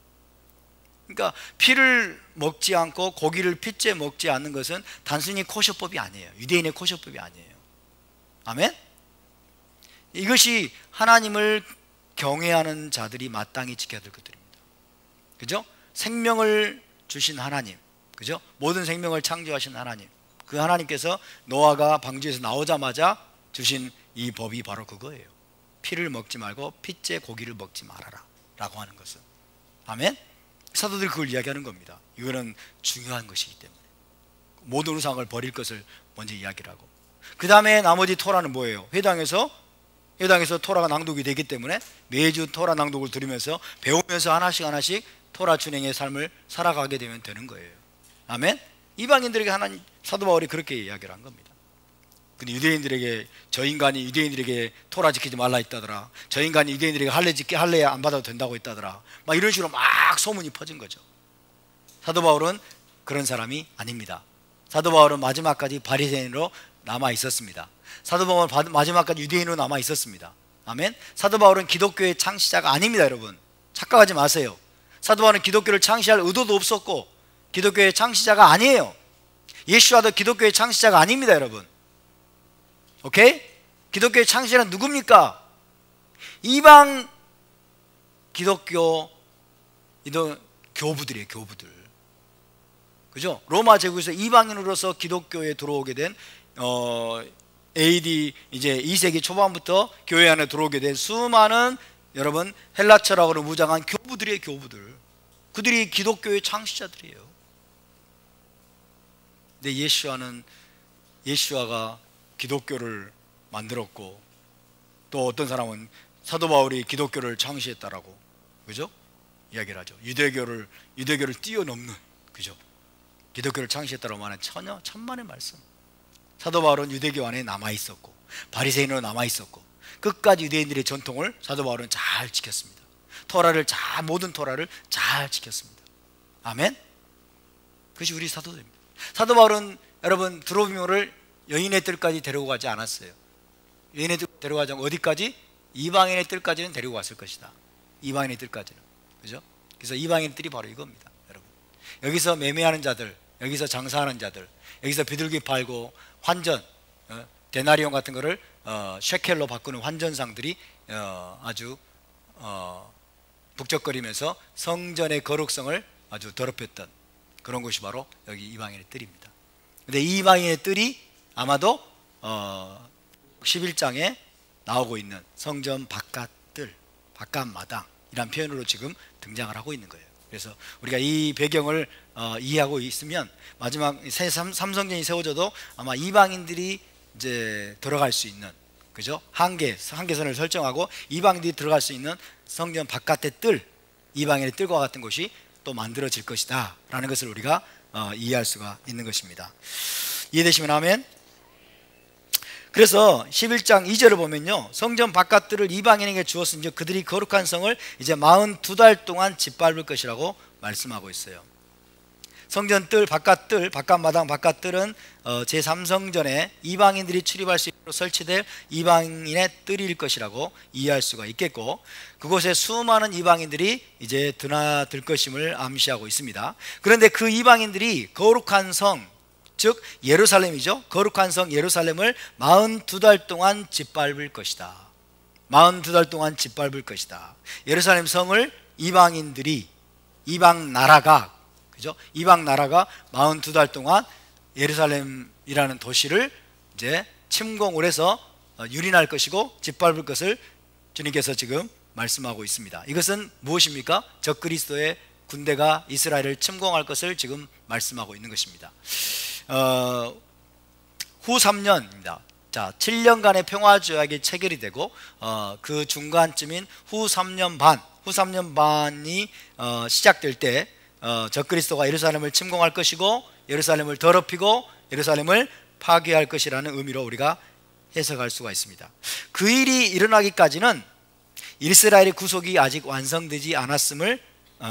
그러니까 피를 먹지 않고 고기를 핏째 먹지 않는 것은 단순히 코셔법이 아니에요. 유대인의 코셔법이 아니에요. 아멘? 이것이 하나님을 경외하는 자들이 마땅히 지켜야 될 것들입니다. 그죠? 생명을 주신 하나님, 그죠? 모든 생명을 창조하신 하나님, 그 하나님께서 노아가 방주에서 나오자마자 주신 이 법이 바로 그거예요. 피를 먹지 말고 핏째 고기를 먹지 말아라 라고 하는 것은. 아멘? 사도들이 그걸 이야기하는 겁니다. 이거는 중요한 것이기 때문에 모든 우상을 버릴 것을 먼저 이야기를 하고, 그 다음에 나머지 토라는 뭐예요? 회당에서 토라가 낭독이 되기 때문에 매주 토라 낭독을 들으면서 배우면서 하나씩 토라 준행의 삶을 살아가게 되면 되는 거예요. 아멘? 이방인들에게 하나님, 사도 바울이 그렇게 이야기를 한 겁니다. 근데 유대인들에게, 저 인간이 유대인들에게 토라 지키지 말라 했다더라, 저 인간이 유대인들에게 할례 안 받아도 된다고 했다더라, 막 이런 식으로 막 소문이 퍼진 거죠. 사도 바울은 그런 사람이 아닙니다. 사도 바울은 마지막까지 바리새인으로 남아 있었습니다. 사도 바울은 마지막까지 유대인으로 남아 있었습니다. 아멘. 사도 바울은 기독교의 창시자가 아닙니다. 여러분, 착각하지 마세요. 사도 바울은 기독교를 창시할 의도도 없었고 기독교의 창시자가 아니에요. 예수와도 기독교의 창시자가 아닙니다. 여러분, 오케이? 기독교의 창시자는 누굽니까? 이방 기독교 교부들이에요. 교부들. 그죠? 로마 제국에서 이방인으로서 기독교에 들어오게 된 AD 이제 2세기 초반부터 교회 안에 들어오게 된 수많은, 여러분, 헬라 철학으로 무장한 교부들이에요. 교부들. 그들이 기독교의 창시자들이에요. 근데 예수와가 기독교를 만들었고, 또 어떤 사람은 사도 바울이 기독교를 창시했다라고, 그죠? 이야기를 하죠. 유대교를 뛰어넘는, 그죠? 기독교를 창시했다라고 말하는 천만의 말씀. 사도 바울은 유대교 안에 남아있었고 바리새인으로 남아있었고 끝까지 유대인들의 전통을 사도 바울은 잘 지켰습니다. 모든 토라를 잘 지켰습니다. 아멘? 그것이 우리 사도들입니다. 사도 바울은 여러분 드로비모를 여인의 뜰까지 데리고 가지 않았어요. 여인의 뜰 데려가지 않고 어디까지? 이방인의 뜰까지는 데리고 갔을 것이다. 이방인의 뜰까지는. 그죠? 그래서 이방인의 뜰이 바로 이겁니다. 여러분, 여기서 매매하는 자들, 여기서 장사하는 자들, 여기서 비둘기 팔고 환전, 데나리온 같은 거를 셰켈로 바꾸는 환전상들이 아주 북적거리면서 성전의 거룩성을 아주 더럽혔던 그런 곳이 바로 여기 이방인의 뜰입니다. 근데 이 이방인의 뜰이 아마도 11장에 나오고 있는 성전 바깥 뜰, 바깥 마당이란 표현으로 지금 등장을 하고 있는 거예요. 그래서 우리가 이 배경을 이해하고 있으면 마지막 삼성전이 세워져도 아마 이방인들이 이제 들어갈 수 있는, 그죠? 한계선을 설정하고 이방인들이 들어갈 수 있는 성전 바깥의 뜰, 이방인의 뜰과 같은 곳이 또 만들어질 것이다 라는 것을 우리가 이해할 수가 있는 것입니다. 이해되시면 아멘. 그래서 11장 2절을 보면요, 성전 바깥들을 이방인에게 주었으니 그들이 거룩한 성을 이제 42달 동안 짓밟을 것이라고 말씀하고 있어요. 성전 뜰, 바깥 마당 바깥 뜰은 제3성전에 이방인들이 출입할 수 있도록 설치될 이방인의 뜰일 것이라고 이해할 수가 있겠고, 그곳에 수많은 이방인들이 이제 드나들 것임을 암시하고 있습니다. 그런데 그 이방인들이 거룩한 성, 즉 예루살렘이죠. 거룩한 성 예루살렘을 42달 동안 짓밟을 것이다. 42달 동안 짓밟을 것이다. 예루살렘 성을 이방 나라가 42달 동안 예루살렘이라는 도시를 이제 침공을 해서 유린할 것이고 짓밟을 것을 주님께서 지금 말씀하고 있습니다. 이것은 무엇입니까? 적그리스도의 군대가 이스라엘을 침공할 것을 지금 말씀하고 있는 것입니다. 후 3년입니다. 자, 7년간의 평화조약이 체결이 되고 그 중간쯤인 후 3년 반이 시작될 때 적그리스도가 예루살렘을 침공할 것이고 예루살렘을 더럽히고 예루살렘을 파괴할 것이라는 의미로 우리가 해석할 수가 있습니다. 그 일이 일어나기까지는 이스라엘의 구속이 아직 완성되지 않았음을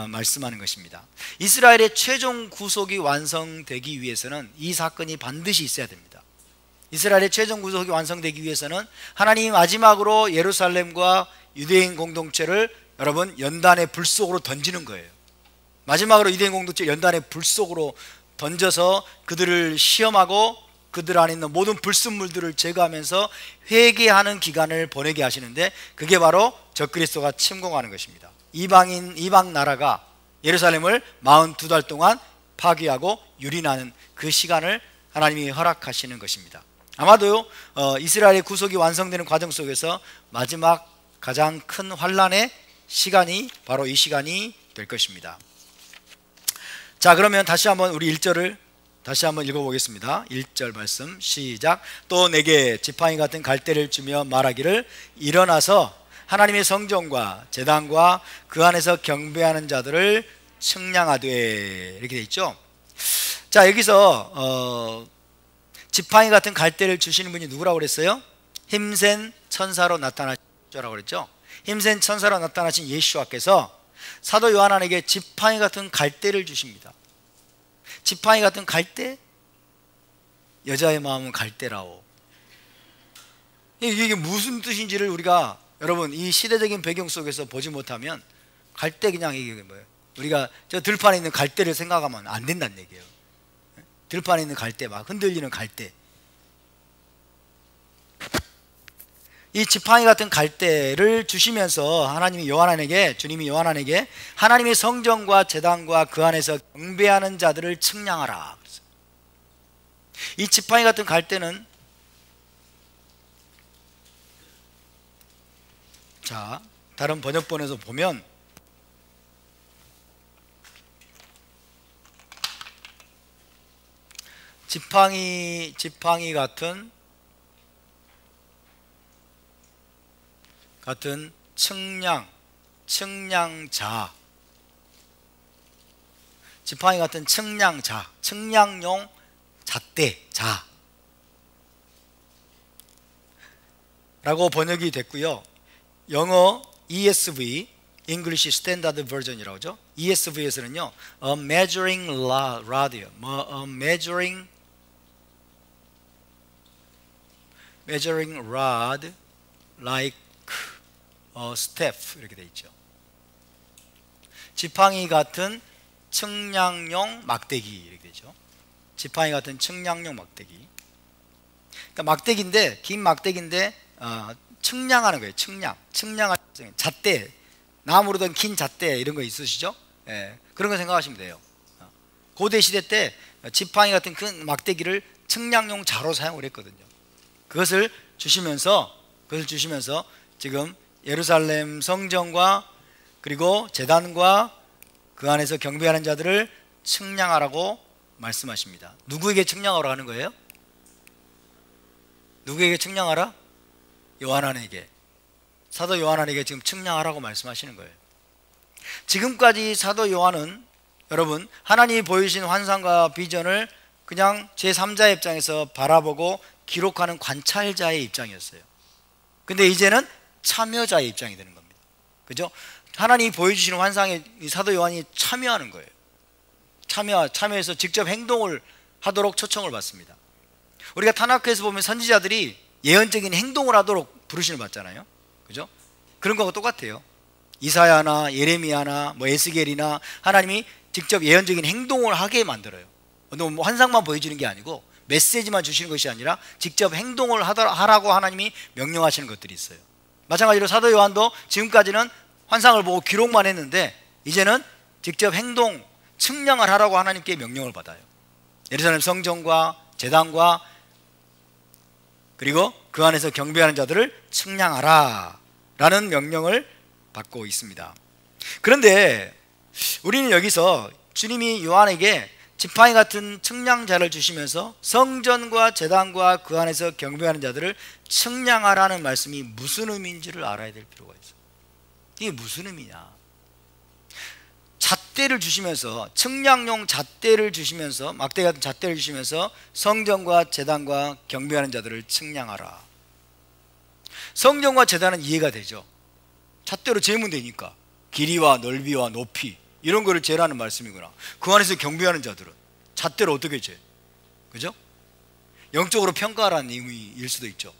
말씀하는 것입니다. 이스라엘의 최종 구속이 완성되기 위해서는 이 사건이 반드시 있어야 됩니다. 이스라엘의 최종 구속이 완성되기 위해서는 하나님이 마지막으로 예루살렘과 유대인 공동체를 여러분 연단의 불 속으로 던지는 거예요. 마지막으로 유대인 공동체 연단의 불 속으로 던져서 그들을 시험하고 그들 안에 있는 모든 불순물들을 제거하면서 회개하는 기간을 보내게 하시는데, 그게 바로 적그리스도가 침공하는 것입니다. 이방 나라가 예루살렘을 42달 동안 파괴하고 유린하는 그 시간을 하나님이 허락하시는 것입니다. 아마도 이스라엘의 구속이 완성되는 과정 속에서 마지막 가장 큰 환란의 시간이 바로 이 시간이 될 것입니다. 자, 그러면 다시 한번 우리 1절을 다시 한번 읽어보겠습니다. 1절 말씀 시작. 또 내게 지팡이 같은 갈대를 주며 말하기를 일어나서 하나님의 성전과 제단과 그 안에서 경배하는 자들을 측량하되, 이렇게 돼 있죠. 자, 여기서 지팡이 같은 갈대를 주시는 분이 누구라고 그랬어요? 힘센 천사로 나타나셨라고 그랬죠. 힘센 천사로 나타나신 예수와께서 사도 요한에게 지팡이 같은 갈대를 주십니다. 지팡이 같은 갈대? 여자의 마음은 갈대라오. 이게 무슨 뜻인지를 우리가 여러분 이 시대적인 배경 속에서 보지 못하면 갈대, 그냥 이게 뭐예요? 우리가 저 들판에 있는 갈대를 생각하면 안 된다는 얘기예요. 들판에 있는 갈대, 막 흔들리는 갈대. 이 지팡이 같은 갈대를 주시면서 하나님이 요한에게, 주님이 요한에게 하나님의 성전과 제단과 그 안에서 경배하는 자들을 측량하라. 이 지팡이 같은 갈대는, 자, 다른 번역본에서 보면 지팡이 같은 측량자, 지팡이 같은 측량자, 측량용 잣대, 라고 번역이 됐고요. 영어 ESV, English Standard Version이라고 하죠. ESV에서는요, a measuring rod이요. a measuring rod like a staff, 이렇게 돼 있죠. 지팡이 같은 측량용 막대기, 이렇게 되죠. 지팡이 같은 측량용 막대기. 그러니까 막대기인데, 긴 막대기인데 측량하는 거예요. 측량하는 잣대, 나무로 된 긴 잣대 이런 거 있으시죠? 예, 그런 거 생각하시면 돼요. 고대 시대 때 지팡이 같은 큰 막대기를 측량용 자로 사용을 했거든요. 그것을 주시면서 지금 예루살렘 성전과 그리고 제단과 그 안에서 경배하는 자들을 측량하라고 말씀하십니다. 누구에게 측량하라고 하는 거예요? 누구에게 측량하라? 요한에게, 사도 요한에게 지금 측량하라고 말씀하시는 거예요. 지금까지 사도 요한은 여러분 하나님이 보여주신 환상과 비전을 그냥 제3자의 입장에서 바라보고 기록하는 관찰자의 입장이었어요. 근데 이제는 참여자의 입장이 되는 겁니다. 그죠? 하나님이 보여주시는 환상에 이 사도 요한이 참여하는 거예요. 참여해서 직접 행동을 하도록 초청을 받습니다. 우리가 타나크에서 보면 선지자들이 예언적인 행동을 하도록 부르심을 받잖아요. 그죠? 그런 거하고 똑같아요. 이사야나 예레미야나 에스겔이나 하나님이 직접 예언적인 행동을 하게 만들어요. 뭐 환상만 보여주는 게 아니고 메시지만 주시는 것이 아니라 직접 행동을 하라고 하나님이 명령하시는 것들이 있어요. 마찬가지로 사도 요한도 지금까지는 환상을 보고 기록만 했는데 이제는 직접 행동, 측량을 하라고 하나님께 명령을 받아요. 예루살렘 성전과 제단과 그리고 그 안에서 경배하는 자들을 측량하라 라는 명령을 받고 있습니다. 그런데 우리는 여기서 주님이 요한에게 지팡이 같은 측량자를 주시면서 성전과 제단과 그 안에서 경배하는 자들을 측량하라는 말씀이 무슨 의미인지를 알아야 될 필요가 있어요. 이게 무슨 의미냐? 잣대를 주시면서, 측량용 잣대를 주시면서, 막대 같은 잣대를 주시면서 성전과 제단과 경배하는 자들을 측량하라. 성전과 제단은 이해가 되죠. 잣대로 재면 되니까. 길이와 넓이와 높이 이런 거를 재라는 말씀이구나. 그 안에서 경배하는 자들은 잣대로 어떻게 재? 그죠? 영적으로 평가하라는 의미일 수도 있죠.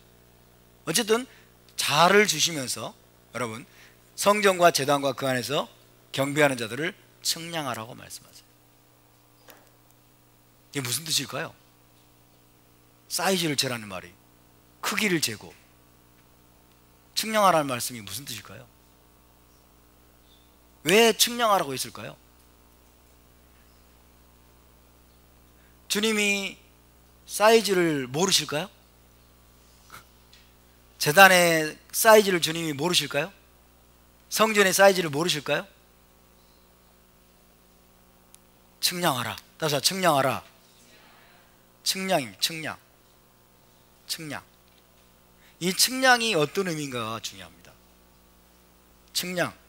어쨌든 자를 주시면서 여러분 성전과 제단과 그 안에서 경배하는 자들을 측량하라고 말씀하세요. 이게 무슨 뜻일까요? 사이즈를 재라는 말이, 크기를 재고 측량하라는 말씀이 무슨 뜻일까요? 왜 측량하라고 했을까요? 주님이 사이즈를 모르실까요? 제단의 사이즈를 주님이 모르실까요? 성전의 사이즈를 모르실까요? 측량하라. 다시 측량하라. 측량입니다. 측량. 측량. 이 측량이 어떤 의미인가가 중요합니다. 측량.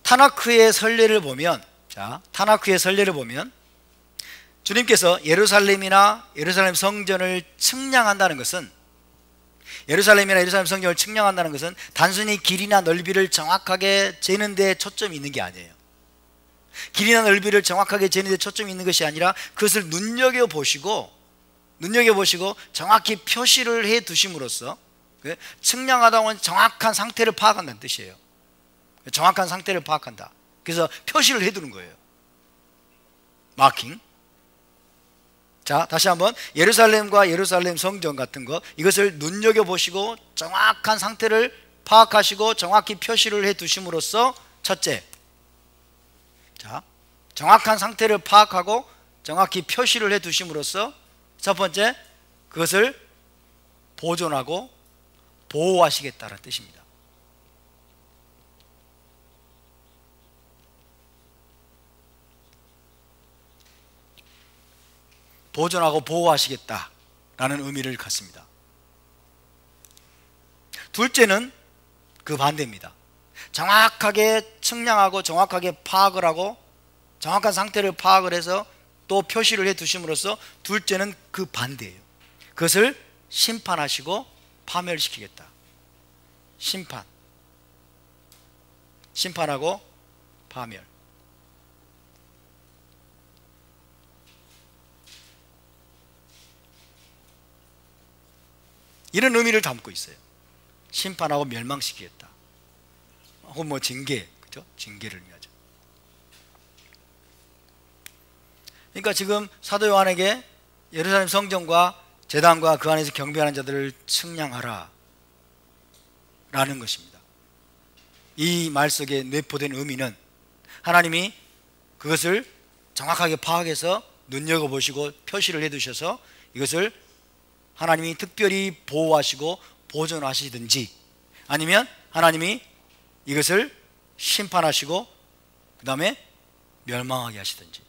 타나크의 선례를 보면, 자, 타나크의 선례를 보면 주님께서 예루살렘이나 예루살렘 성전을 측량한다는 것은, 예루살렘이나 예루살렘 성전을 측량한다는 것은 단순히 길이나 넓이를 정확하게 재는 데 초점이 있는 게 아니에요. 길이나 넓이를 정확하게 재는 데 초점이 있는 것이 아니라 그것을 눈여겨보시고 정확히 표시를 해 두심으로써, 측량하다 보면 정확한 상태를 파악한다는 뜻이에요. 정확한 상태를 파악한다. 그래서 표시를 해 두는 거예요. 마킹. 자, 다시 한번 예루살렘과 예루살렘 성전 같은 거, 이것을 눈여겨보시고 정확한 상태를 파악하시고 정확히 표시를 해 두심으로써, 첫째, 자, 정확한 상태를 파악하고 정확히 표시를 해 두심으로써 첫 번째, 그것을 보존하고 보호하시겠다는 뜻입니다. 보존하고 보호하시겠다라는 의미를 갖습니다. 둘째는 그 반대입니다. 정확하게 측량하고 정확하게 파악을 하고 정확한 상태를 파악을 해서 또 표시를 해 두심으로써 둘째는 그 반대예요. 그것을 심판하시고 파멸시키겠다. 심판하고 파멸. 이런 의미를 담고 있어요. 심판하고 멸망시키겠다. 혹은 뭐 징계, 그죠? 징계를 의미하죠. 그러니까 지금 사도 요한에게 예루살렘 성전과 제단과 그 안에서 경배하는 자들을 측량하라 라는 것입니다. 이 말 속에 내포된 의미는 하나님이 그것을 정확하게 파악해서 눈여겨보시고 표시를 해두셔서 이것을 하나님이 특별히 보호하시고 보존하시든지, 아니면 하나님이 이것을 심판하시고 그 다음에 멸망하게 하시든지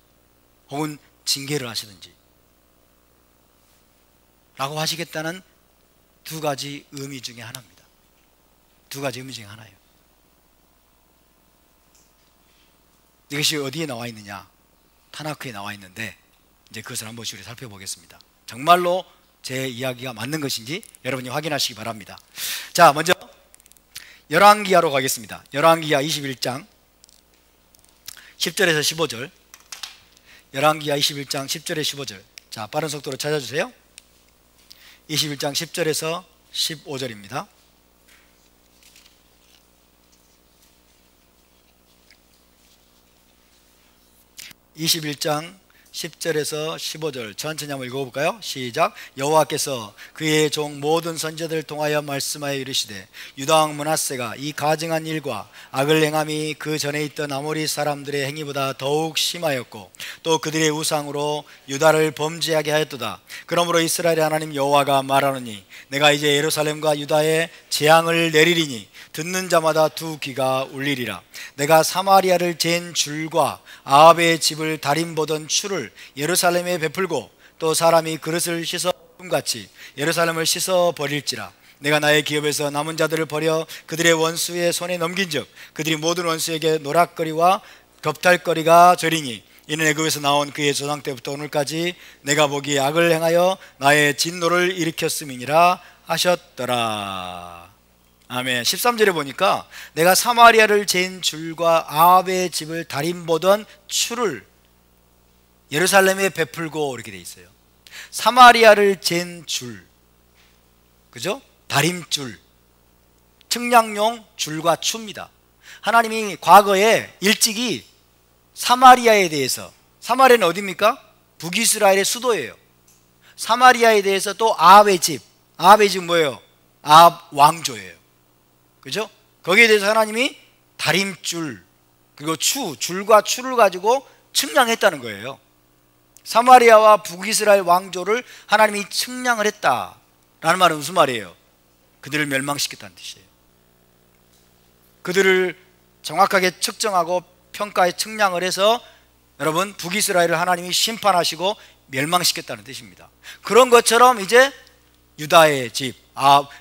혹은 징계를 하시든지 라고 하시겠다는 두 가지 의미 중에 하나입니다. 두 가지 의미 중에 하나예요. 이것이 어디에 나와 있느냐? 타나크에 나와 있는데 이제 그것을 한 번씩 우리 살펴보겠습니다. 정말로 제 이야기가 맞는 것인지 여러분이 확인하시기 바랍니다. 자, 먼저 열왕기하로 가겠습니다. 열왕기하 21장 10절에서 15절. 열왕기하 21장 10절에 15절. 자, 빠른 속도로 찾아주세요. 21장 10절에서 15절입니다. (21장 10절에서 15절) 천천히 한번 읽어볼까요? 시작. 여호와께서 그의 종 모든 선지자들 통하여 말씀하여 이르시되 유다 왕 므낫세가 이 가증한 일과 악을 행함이 그 전에 있던 아모리 사람들의 행위보다 더욱 심하였고 또 그들의 우상으로 유다를 범죄하게 하였도다. 그러므로 이스라엘의 하나님 여호와가 말하노니 내가 이제 예루살렘과 유다에 재앙을 내리리니 듣는 자마다 두 귀가 울리리라. 내가 사마리아를 잰 줄과 아합의 집을 다림보던 추를 예루살렘에 베풀고 또 사람이 그릇을 씻어 같이 예루살렘을 씻어 버릴지라. 내가 나의 기업에서 남은 자들을 버려 그들의 원수의 손에 넘긴즉 그들이 모든 원수에게 노략거리와 겁탈거리가 되리니 이는 애굽에서 나온 그의 조상 때부터 오늘까지 내가 보기에 악을 행하여 나의 진노를 일으켰음이니라 하셨더라. 아멘. 13절에 보니까 내가 사마리아를 잰 줄과 아합의 집을 다림보던 추를 예루살렘에 베풀고 이렇게 돼 있어요. 사마리아를 잰 줄, 그죠? 다림줄, 측량용 줄과 추입니다. 하나님이 과거에 일찍이 사마리아에 대해서, 사마리아는 어디입니까? 북이스라엘의 수도예요. 사마리아에 대해서 또 아합의 집, 아합의 집 뭐예요? 아합 왕조예요. 그죠? 거기에 대해서 하나님이 다림줄 그리고 추, 줄과 추를 가지고 측량했다는 거예요. 사마리아와 북이스라엘 왕조를 하나님이 측량을 했다라는 말은 무슨 말이에요? 그들을 멸망시켰다는 뜻이에요. 그들을 정확하게 측정하고 평가에 측량을 해서 여러분 북이스라엘을 하나님이 심판하시고 멸망시켰다는 뜻입니다. 그런 것처럼 이제 유다의 집,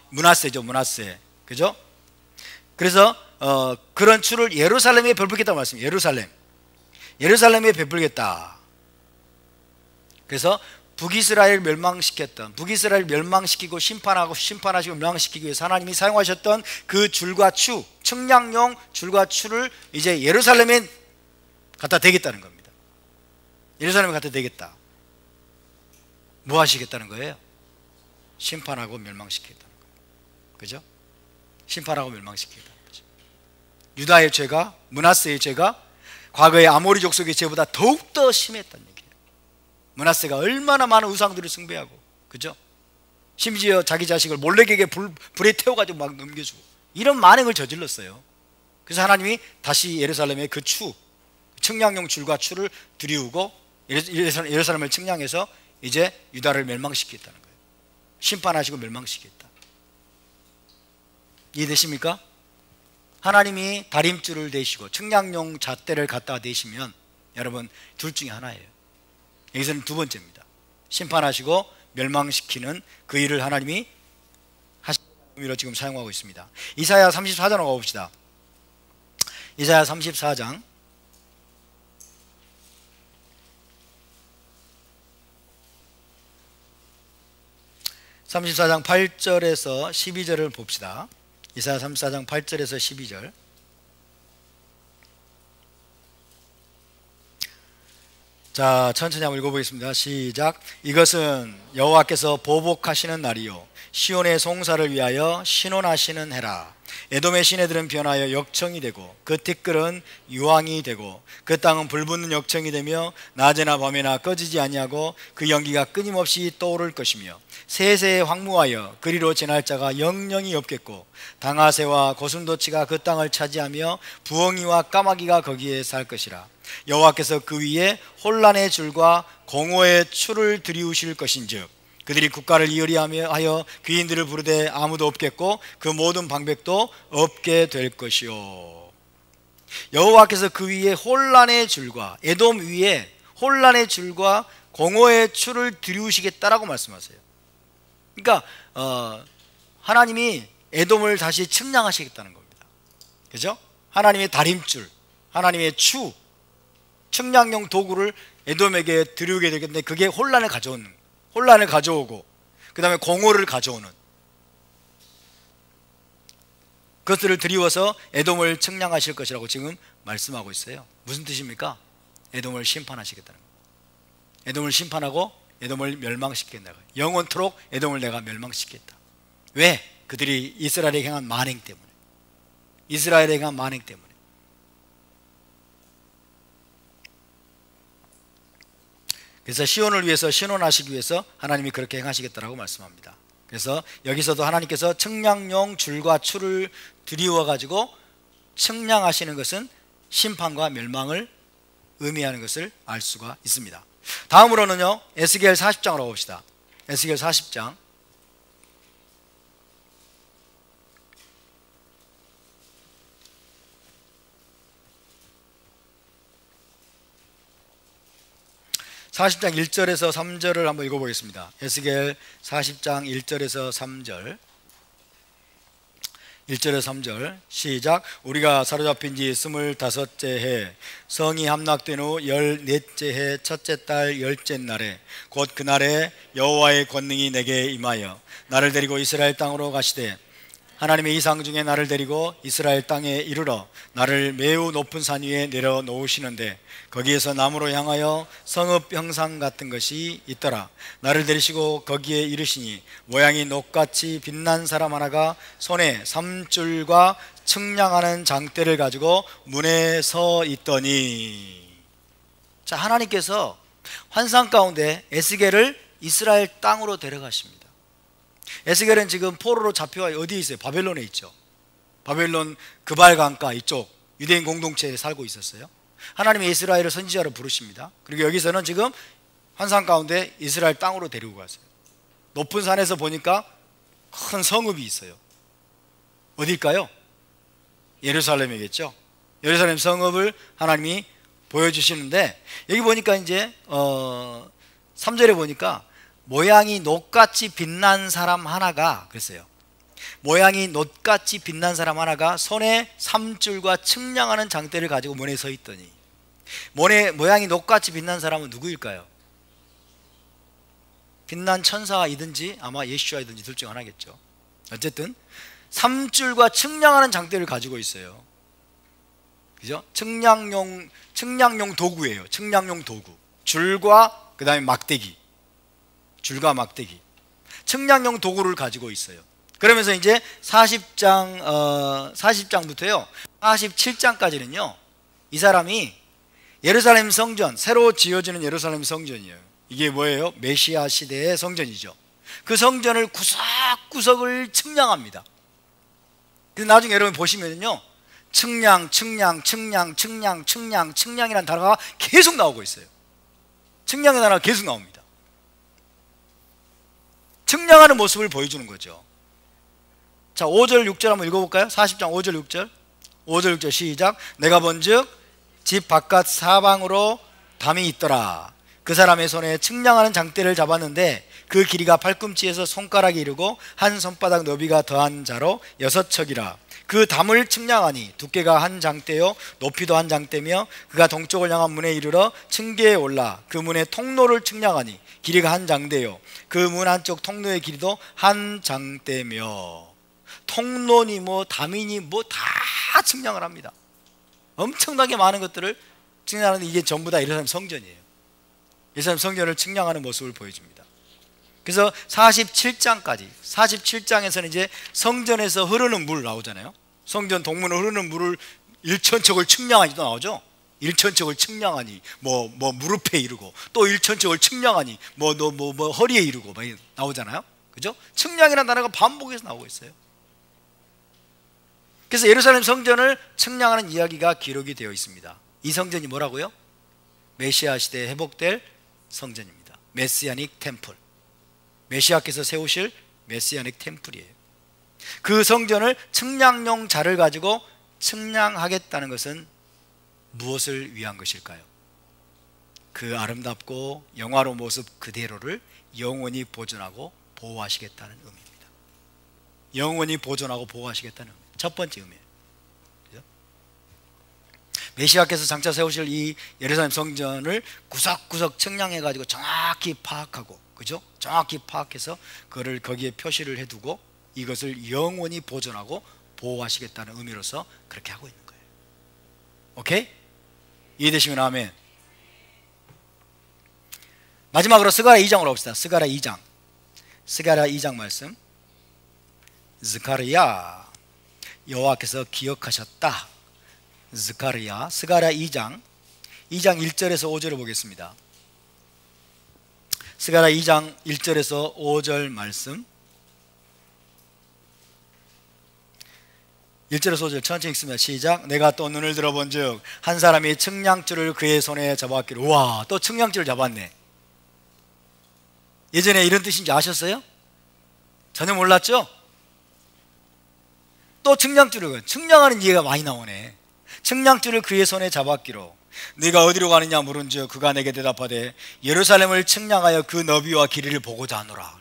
므낫세죠, 므낫세, 그죠? 그래서 그런 추를 예루살렘에 베풀겠다고 말씀이에요. 예루살렘에 베풀겠다. 그래서 북이스라엘 멸망시켰던, 북이스라엘 멸망시키고 심판하시고 멸망시키기 위해서 하나님이 사용하셨던 그 줄과 추, 측량용 줄과 추를 이제 예루살렘에 갖다 대겠다는 겁니다. 예루살렘에 갖다 대겠다. 뭐 하시겠다는 거예요? 심판하고 멸망시키겠다는 거예요. 그죠? 심판하고 멸망시키겠다는 거죠. 유다의 죄가, 므낫세의 죄가 과거의 아모리 족속의 죄보다 더욱더 심했다는 얘기예요. 므낫세가 얼마나 많은 우상들을 숭배하고, 그죠? 심지어 자기 자식을 몰렉에게 불에 태워가지고 막 넘겨주고 이런 만행을 저질렀어요. 그래서 하나님이 다시 예루살렘에 그 추, 측량용 줄과 추를 들이우고 예루살렘을 측량해서 이제 유다를 멸망시키겠다는 거예요. 심판하시고 멸망시키겠다. 이해되십니까? 하나님이 다림줄을 대시고 측량용 잣대를 갖다 대시면 여러분 둘 중에 하나예요. 여기서는 두 번째입니다. 심판하시고 멸망시키는 그 일을 하나님이 하시는 의미로 지금 사용하고 있습니다. 이사야 34장으로 가봅시다. 이사야 34장 8절에서 12절을 봅시다. 이사야 34장 8절에서 12절. 자, 천천히 한번 읽어보겠습니다. 시작. 이것은 여호와께서 보복하시는 날이요 시온의 송사를 위하여 신원하시는 해라. 에돔의 시내들은 변하여 역청이 되고 그 티끌은 유황이 되고 그 땅은 불붙는 역청이 되며 낮에나 밤에나 꺼지지 아니하고 그 연기가 끊임없이 떠오를 것이며 세세에 황무하여 그리로 지날 자가 영영이 없겠고 당아새와 고슴도치가 그 땅을 차지하며 부엉이와 까마귀가 거기에 살 것이라. 여호와께서 그 위에 혼란의 줄과 공허의 추를 들이우실 것인즉 그들이 국가를 이으리하여 귀인들을 부르되 아무도 없겠고 그 모든 방백도 없게 될 것이요. 여호와께서 그 위에 혼란의 줄과 에돔 위에 혼란의 줄과 공허의 추를 들이우시겠다라고 말씀하세요. 그러니까 하나님이 에돔을 다시 측량하시겠다는 겁니다. 그죠? 하나님의 다림줄, 하나님의 추, 측량용 도구를 에돔에게 들이우게 되겠는데 그게 혼란을 가져오고 그 다음에 공허를 가져오는 그것들을 들이워서 에돔을 측량하실 것이라고 지금 말씀하고 있어요. 무슨 뜻입니까? 에돔을 심판하시겠다는 거예요. 에돔을 심판하고 에돔을 멸망시키겠다. 영원토록 에돔을 내가 멸망시키겠다. 왜? 그들이 이스라엘에 행한 만행 때문에. 이스라엘에 행한 만행 때문에. 그래서 시온을 위해서 신원하시기 위해서 하나님이 그렇게 행하시겠다라고 말씀합니다. 그래서 여기서도 하나님께서 측량용 줄과 추를 들이워 가지고 측량하시는 것은 심판과 멸망을 의미하는 것을 알 수가 있습니다. 다음으로는요 에스겔 40장으로 봅시다. 에스겔 40장 40장 1절에서 3절을 한번 읽어보겠습니다. 에스겔 40장 1절에서 3절. 1절에서 3절 시작. 우리가 사로잡힌 지 25째 해 성이 함락된 후 14째 해 첫째 달 10째 날에 곧 그날에 여호와의 권능이 내게 임하여 나를 데리고 이스라엘 땅으로 가시되 하나님의 이상 중에 나를 데리고 이스라엘 땅에 이르러 나를 매우 높은 산 위에 내려 놓으시는데 거기에서 나무로 향하여 성읍 형상 같은 것이 있더라. 나를 데리시고 거기에 이르시니 모양이 녹같이 빛난 사람 하나가 손에 삼줄과 측량하는 장대를 가지고 문에 서 있더니. 자, 하나님께서 환상 가운데 에스겔을 이스라엘 땅으로 데려가십니다. 에스겔은 지금 포로로 잡혀와 어디에 있어요? 바벨론에 있죠. 바벨론 그발 강가 이쪽 유대인 공동체에 살고 있었어요. 하나님이 이스라엘을 선지자로 부르십니다. 그리고 여기서는 지금 환상 가운데 이스라엘 땅으로 데리고 갔어요. 높은 산에서 보니까 큰 성읍이 있어요. 어딜까요? 예루살렘이겠죠. 예루살렘 성읍을 하나님이 보여주시는데 여기 보니까 이제 3절에 보니까 모양이 녹같이 빛난 사람 하나가 그랬어요. 모양이 녹같이 빛난 사람 하나가 손에 삼줄과 측량하는 장대를 가지고 문에 서 있더니. 모양이 녹같이 빛난 사람은 누구일까요? 빛난 천사이든지 아마 예수와이든지 둘 중 하나겠죠. 어쨌든 삼줄과 측량하는 장대를 가지고 있어요. 그죠? 측량용 도구예요. 측량용 도구. 줄과 그 다음에 막대기. 줄과 막대기, 측량용 도구를 가지고 있어요. 그러면서 이제 40장부터요 47장까지는요 이 사람이 예루살렘 성전, 새로 지어지는 예루살렘 성전이에요. 이게 뭐예요? 메시아 시대의 성전이죠. 그 성전을 구석구석을 측량합니다. 그래서 나중에 여러분 보시면요 측량이라는 단어가 계속 나오고 있어요. 측량의 단어가 계속 나옵니다. 측량하는 모습을 보여주는 거죠. 자, 5절 6절 한번 읽어볼까요? 40장 5절 6절 5절 6절 시작. 내가 본즉 집 바깥 사방으로 담이 있더라. 그 사람의 손에 측량하는 장대를 잡았는데 그 길이가 팔꿈치에서 손가락이 이르고 한 손바닥 너비가 더한 자로 6척이라. 그 담을 측량하니 두께가 한 장대요 높이도 한 장대며 그가 동쪽을 향한 문에 이르러 층계에 올라 그 문의 통로를 측량하니 길이가 한 장대요 그 문 한쪽 통로의 길이도 한 장대며. 통로니 뭐 담이니 뭐 다 측량을 합니다. 엄청나게 많은 것들을 측량하는데 이게 전부 다 예루살렘 성전이에요. 예루살렘 성전을 측량하는 모습을 보여줍니다. 그래서 47장에서는 이제 성전에서 흐르는 물 나오잖아요. 성전 동문으로 흐르는 물을 1천척을 측량하니 또 나오죠. 1천척을 측량하니 뭐 무릎에 이르고 또 1천척을 측량하니 뭐 허리에 이르고 막 나오잖아요. 그죠? 측량이라는 단어가 반복해서 나오고 있어요. 그래서 예루살렘 성전을 측량하는 이야기가 기록이 되어 있습니다. 이 성전이 뭐라고요? 메시아 시대에 회복될 성전입니다. 메시아닉 템플. 메시아께서 세우실 메시아닉 템플이에요. 그 성전을 측량용 자를 가지고 측량하겠다는 것은 무엇을 위한 것일까요? 그 아름답고 영화로운 모습 그대로를 영원히 보존하고 보호하시겠다는 의미입니다. 영원히 보존하고 보호하시겠다는 의미. 첫 번째 의미예요. 그죠? 메시아께서 장차 세우실 이 예루살렘 성전을 구석구석 측량해 가지고 정확히 파악하고, 그죠? 정확히 파악해서 그거를 거기에 표시를 해두고 이것을 영원히 보존하고 보호하시겠다는 의미로서 그렇게 하고 있는 거예요. 오케이? 이해되시면 아멘. 마지막으로 스가랴 2장으로 봅시다. 스가랴 2장 말씀. 스가랴, 여호와께서 기억하셨다. 스가랴 2장 1절에서 5절을 보겠습니다. 스가랴 2장 1절에서 5절 말씀. 1절에서 5절 천천히 읽습니다. 시작. 내가 또 눈을 들어본즉 한 사람이 측량줄을 그의 손에 잡았기를. 우와, 또 측량줄을 잡았네. 예전에 이런 뜻인지 아셨어요? 전혀 몰랐죠? 또 측량줄을, 측량하는 이해가 많이 나오네. 측량줄을 그의 손에 잡았기로. 네가 어디로 가느냐 물은즉 그가 내게 대답하되 예루살렘을 측량하여 그 너비와 길이를 보고자 하노라.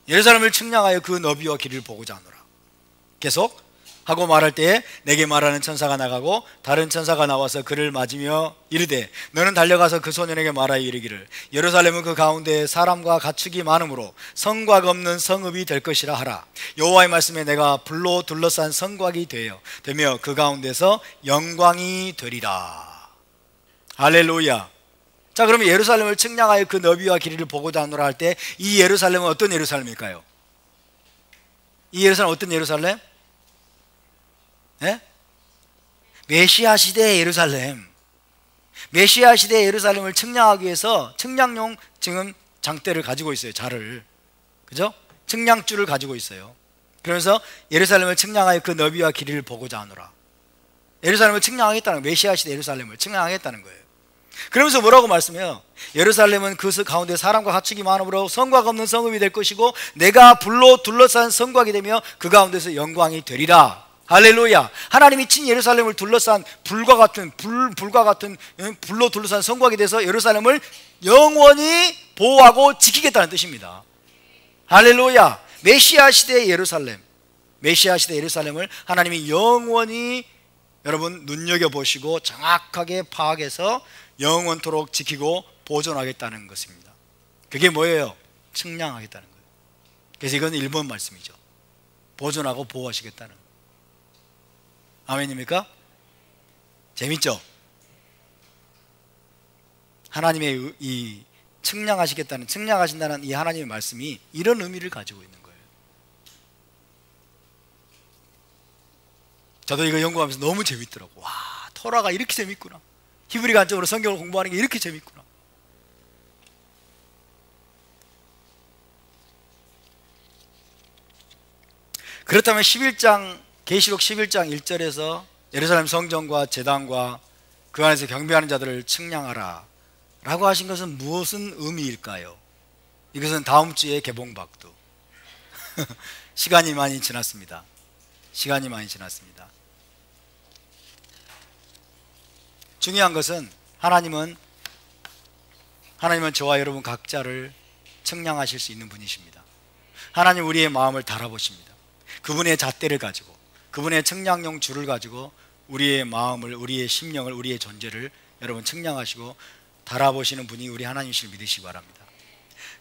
예루살렘을 측량하여 그 너비와 길이를 보고자 하노라. 계속 하고 말할 때에 내게 말하는 천사가 나가고 다른 천사가 나와서 그를 맞으며 이르되 너는 달려가서 그 소년에게 말하여 이르기를 예루살렘은 그 가운데 사람과 가축이 많으므로 성곽 없는 성읍이 될 것이라 하라. 여호와의 말씀에 내가 불로 둘러싼 성곽이 되며 그 가운데서 영광이 되리라. 할렐루야. 자, 그러면 예루살렘을 측량하여 그 너비와 길이를 보고자 하노라 할 때 이 예루살렘은 어떤 예루살렘일까요? 이 예루살렘은 어떤 예루살렘? 네? 메시아 시대의 예루살렘. 메시아 시대의 예루살렘을 측량하기 위해서 측량용 지금 장대를 가지고 있어요. 자를, 그죠? 측량줄을 가지고 있어요. 그러면서 예루살렘을 측량하여 그 너비와 길이를 보고자 하노라. 예루살렘을 측량하겠다는 거예요. 메시아 시대 예루살렘을 측량하겠다는 거예요. 그러면서 뭐라고 말씀해요? 예루살렘은 그 가운데 사람과 가축이 많으므로 성곽 없는 성읍이 될 것이고 내가 불로 둘러싼 성곽이 되며 그 가운데서 영광이 되리라. 할렐루야. 하나님이 친 예루살렘을 둘러싼 불과 같은 불로 둘러싼 성곽이 돼서 예루살렘을 영원히 보호하고 지키겠다는 뜻입니다. 할렐루야. 메시아 시대의 예루살렘, 메시아 시대의 예루살렘을 하나님이 영원히 여러분 눈여겨보시고 정확하게 파악해서 영원토록 지키고 보존하겠다는 것입니다. 그게 뭐예요? 측량하겠다는 거예요. 그래서 이건 일본 말씀이죠. 보존하고 보호하시겠다는 거예요. 아멘입니까? 재밌죠? 하나님의 이 측량하신다는 이 하나님의 말씀이 이런 의미를 가지고 있는 거예요. 저도 이거 연구하면서 너무 재밌더라고. 와, 토라가 이렇게 재밌구나. 히브리 관점으로 성경을 공부하는 게 이렇게 재밌구나. 그렇다면 계시록 11장 1절에서 예루살렘 성전과 제단과 그 안에서 경배하는 자들을 측량하라 라고 하신 것은 무엇은 의미일까요? 이것은 다음 주에 개봉박두. 시간이 많이 지났습니다. 중요한 것은 하나님은 저와 여러분 각자를 측량하실 수 있는 분이십니다. 하나님 우리의 마음을 달아보십니다. 그분의 잣대를 가지고 그분의 측량용 줄을 가지고 우리의 마음을, 우리의 심령을, 우리의 존재를 여러분 측량하시고 달아보시는 분이 우리 하나님이실 믿으시기 바랍니다.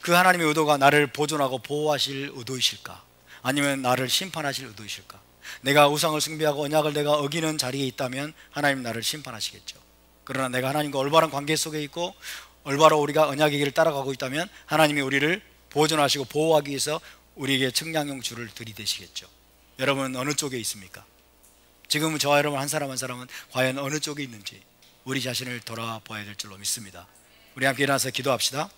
그 하나님의 의도가 나를 보존하고 보호하실 의도이실까? 아니면 나를 심판하실 의도이실까? 내가 우상을 숭배하고 언약을 내가 어기는 자리에 있다면 하나님 나를 심판하시겠죠. 그러나 내가 하나님과 올바른 관계 속에 있고 올바로 우리가 언약의 길을 따라가고 있다면 하나님이 우리를 보존하시고 보호하기 위해서 우리에게 측량용 줄을 들이대시겠죠. 여러분 어느 쪽에 있습니까? 지금 저와 여러분 한 사람 한 사람은 과연 어느 쪽에 있는지 우리 자신을 돌아봐야 될 줄로 믿습니다. 우리 함께 일어나서 기도합시다.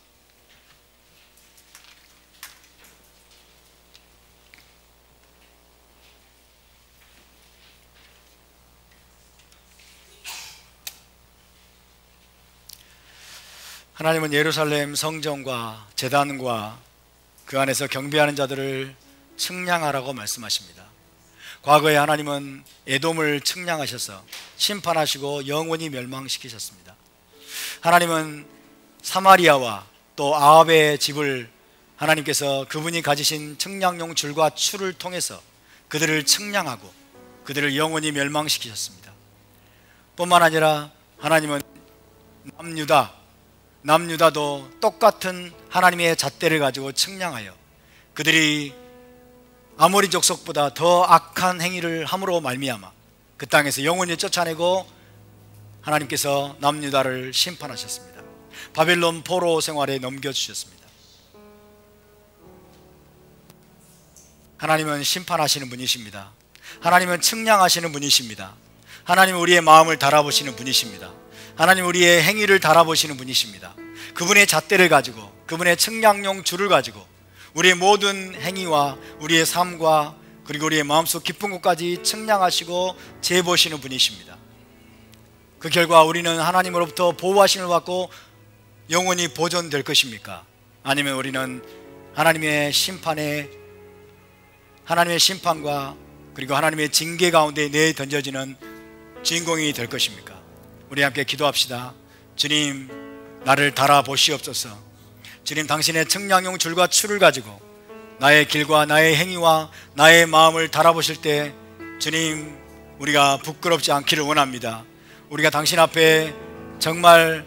하나님은 예루살렘 성전과 제단과 그 안에서 경배하는 자들을 측량하라고 말씀하십니다. 과거에 하나님은 에돔을 측량하셔서 심판하시고 영원히 멸망시키셨습니다. 하나님은 사마리아와 또 아합의 집을 하나님께서 그분이 가지신 측량용 줄과 추를 통해서 그들을 측량하고 그들을 영원히 멸망시키셨습니다. 뿐만 아니라 하나님은 남유다도 똑같은 하나님의 잣대를 가지고 측량하여 그들이 아모리 족속보다 더 악한 행위를 함으로 말미암아 그 땅에서 영원히 쫓아내고 하나님께서 남유다를 심판하셨습니다. 바벨론 포로 생활에 넘겨주셨습니다. 하나님은 심판하시는 분이십니다. 하나님은 측량하시는 분이십니다. 하나님은 우리의 마음을 달아보시는 분이십니다. 하나님 우리의 행위를 달아보시는 분이십니다. 그분의 잣대를 가지고 그분의 측량용 줄을 가지고 우리의 모든 행위와 우리의 삶과 그리고 우리의 마음속 깊은 곳까지 측량하시고 재보시는 분이십니다. 그 결과 우리는 하나님으로부터 보호하심을 받고 영원히 보존될 것입니까? 아니면 우리는 하나님의 심판과 그리고 하나님의 징계 가운데 내던져지는 주인공이 될 것입니까? 우리 함께 기도합시다. 주님 나를 달아보시옵소서. 주님 당신의 측량용 줄과 추를 가지고 나의 길과 나의 행위와 나의 마음을 달아보실 때 주님, 우리가 부끄럽지 않기를 원합니다. 우리가 당신 앞에 정말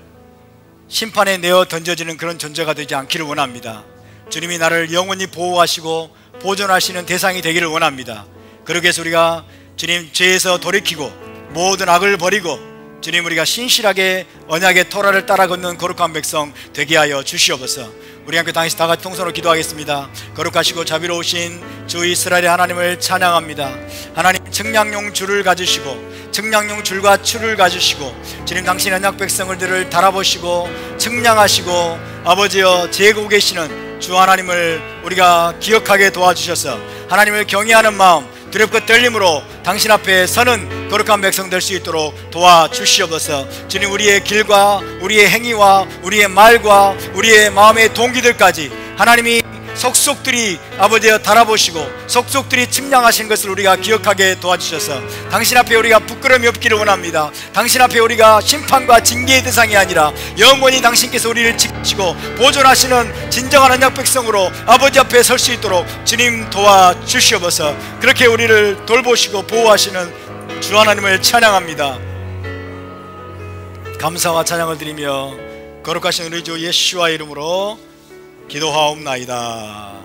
심판에 내어 던져지는 그런 존재가 되지 않기를 원합니다. 주님이 나를 영원히 보호하시고 보존하시는 대상이 되기를 원합니다. 그러기 위해서 우리가 주님 죄에서 돌이키고 모든 악을 버리고 주님, 우리가 신실하게 언약의 토라를 따라 걷는 거룩한 백성 되게 하여 주시옵소서. 우리 함께 당시 다 같이 통성으로 기도하겠습니다. 거룩하시고 자비로우신 주 이스라엘의 하나님을 찬양합니다. 하나님, 측량용 줄을 가지시고 측량용 줄과 추를 가지시고 주님, 당신 언약 백성들을 달아보시고 측량하시고 아버지여 재고 계시는 주 하나님을 우리가 기억하게 도와주셔서 하나님을 경외하는 마음, 두렵고 떨림으로 당신 앞에 서는 거룩한 백성 될 수 있도록 도와주시옵소서. 주님, 우리의 길과 우리의 행위와 우리의 말과 우리의 마음의 동기들까지 하나님이 속속들이 아버지여 달아보시고 속속들이 측량하신 것을 우리가 기억하게 도와주셔서 당신 앞에 우리가 부끄러움이 없기를 원합니다. 당신 앞에 우리가 심판과 징계의 대상이 아니라 영원히 당신께서 우리를 지키시고 보존하시는 진정한 언약 백성으로 아버지 앞에 설 수 있도록 주님 도와주시옵소서. 그렇게 우리를 돌보시고 보호하시는 주 하나님을 찬양합니다. 감사와 찬양을 드리며 거룩하신 우리 주 예수와 이름으로 기도하옵나이다.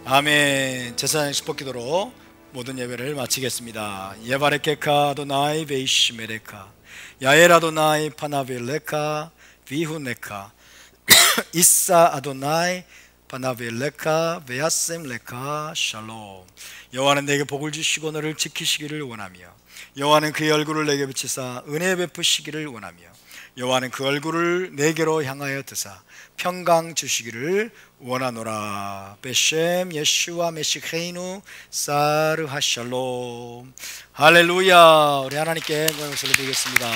아멘. 제사장 축복기도로 모든 예배를 마치겠습니다. 예바레케카 아도나이 베이시메레카 야엘 아도나이 파나빌레카 비후네카 이사 아도나이 파나빌레카 베아셈레카 샬롬. 여호와는 내게 복을 주시고 너를 지키시기를 원하며 여호와는 그의 얼굴을 내게 비치사 은혜 베푸시기를 원하며 여호와는 그 얼굴을 내게로 향하여 드사 평강 주시기를 원하노라. 베셈 예슈와 메시케이누 사르 하샬롬. 할렐루야. 우리 하나님께 영광을 드리겠습니다.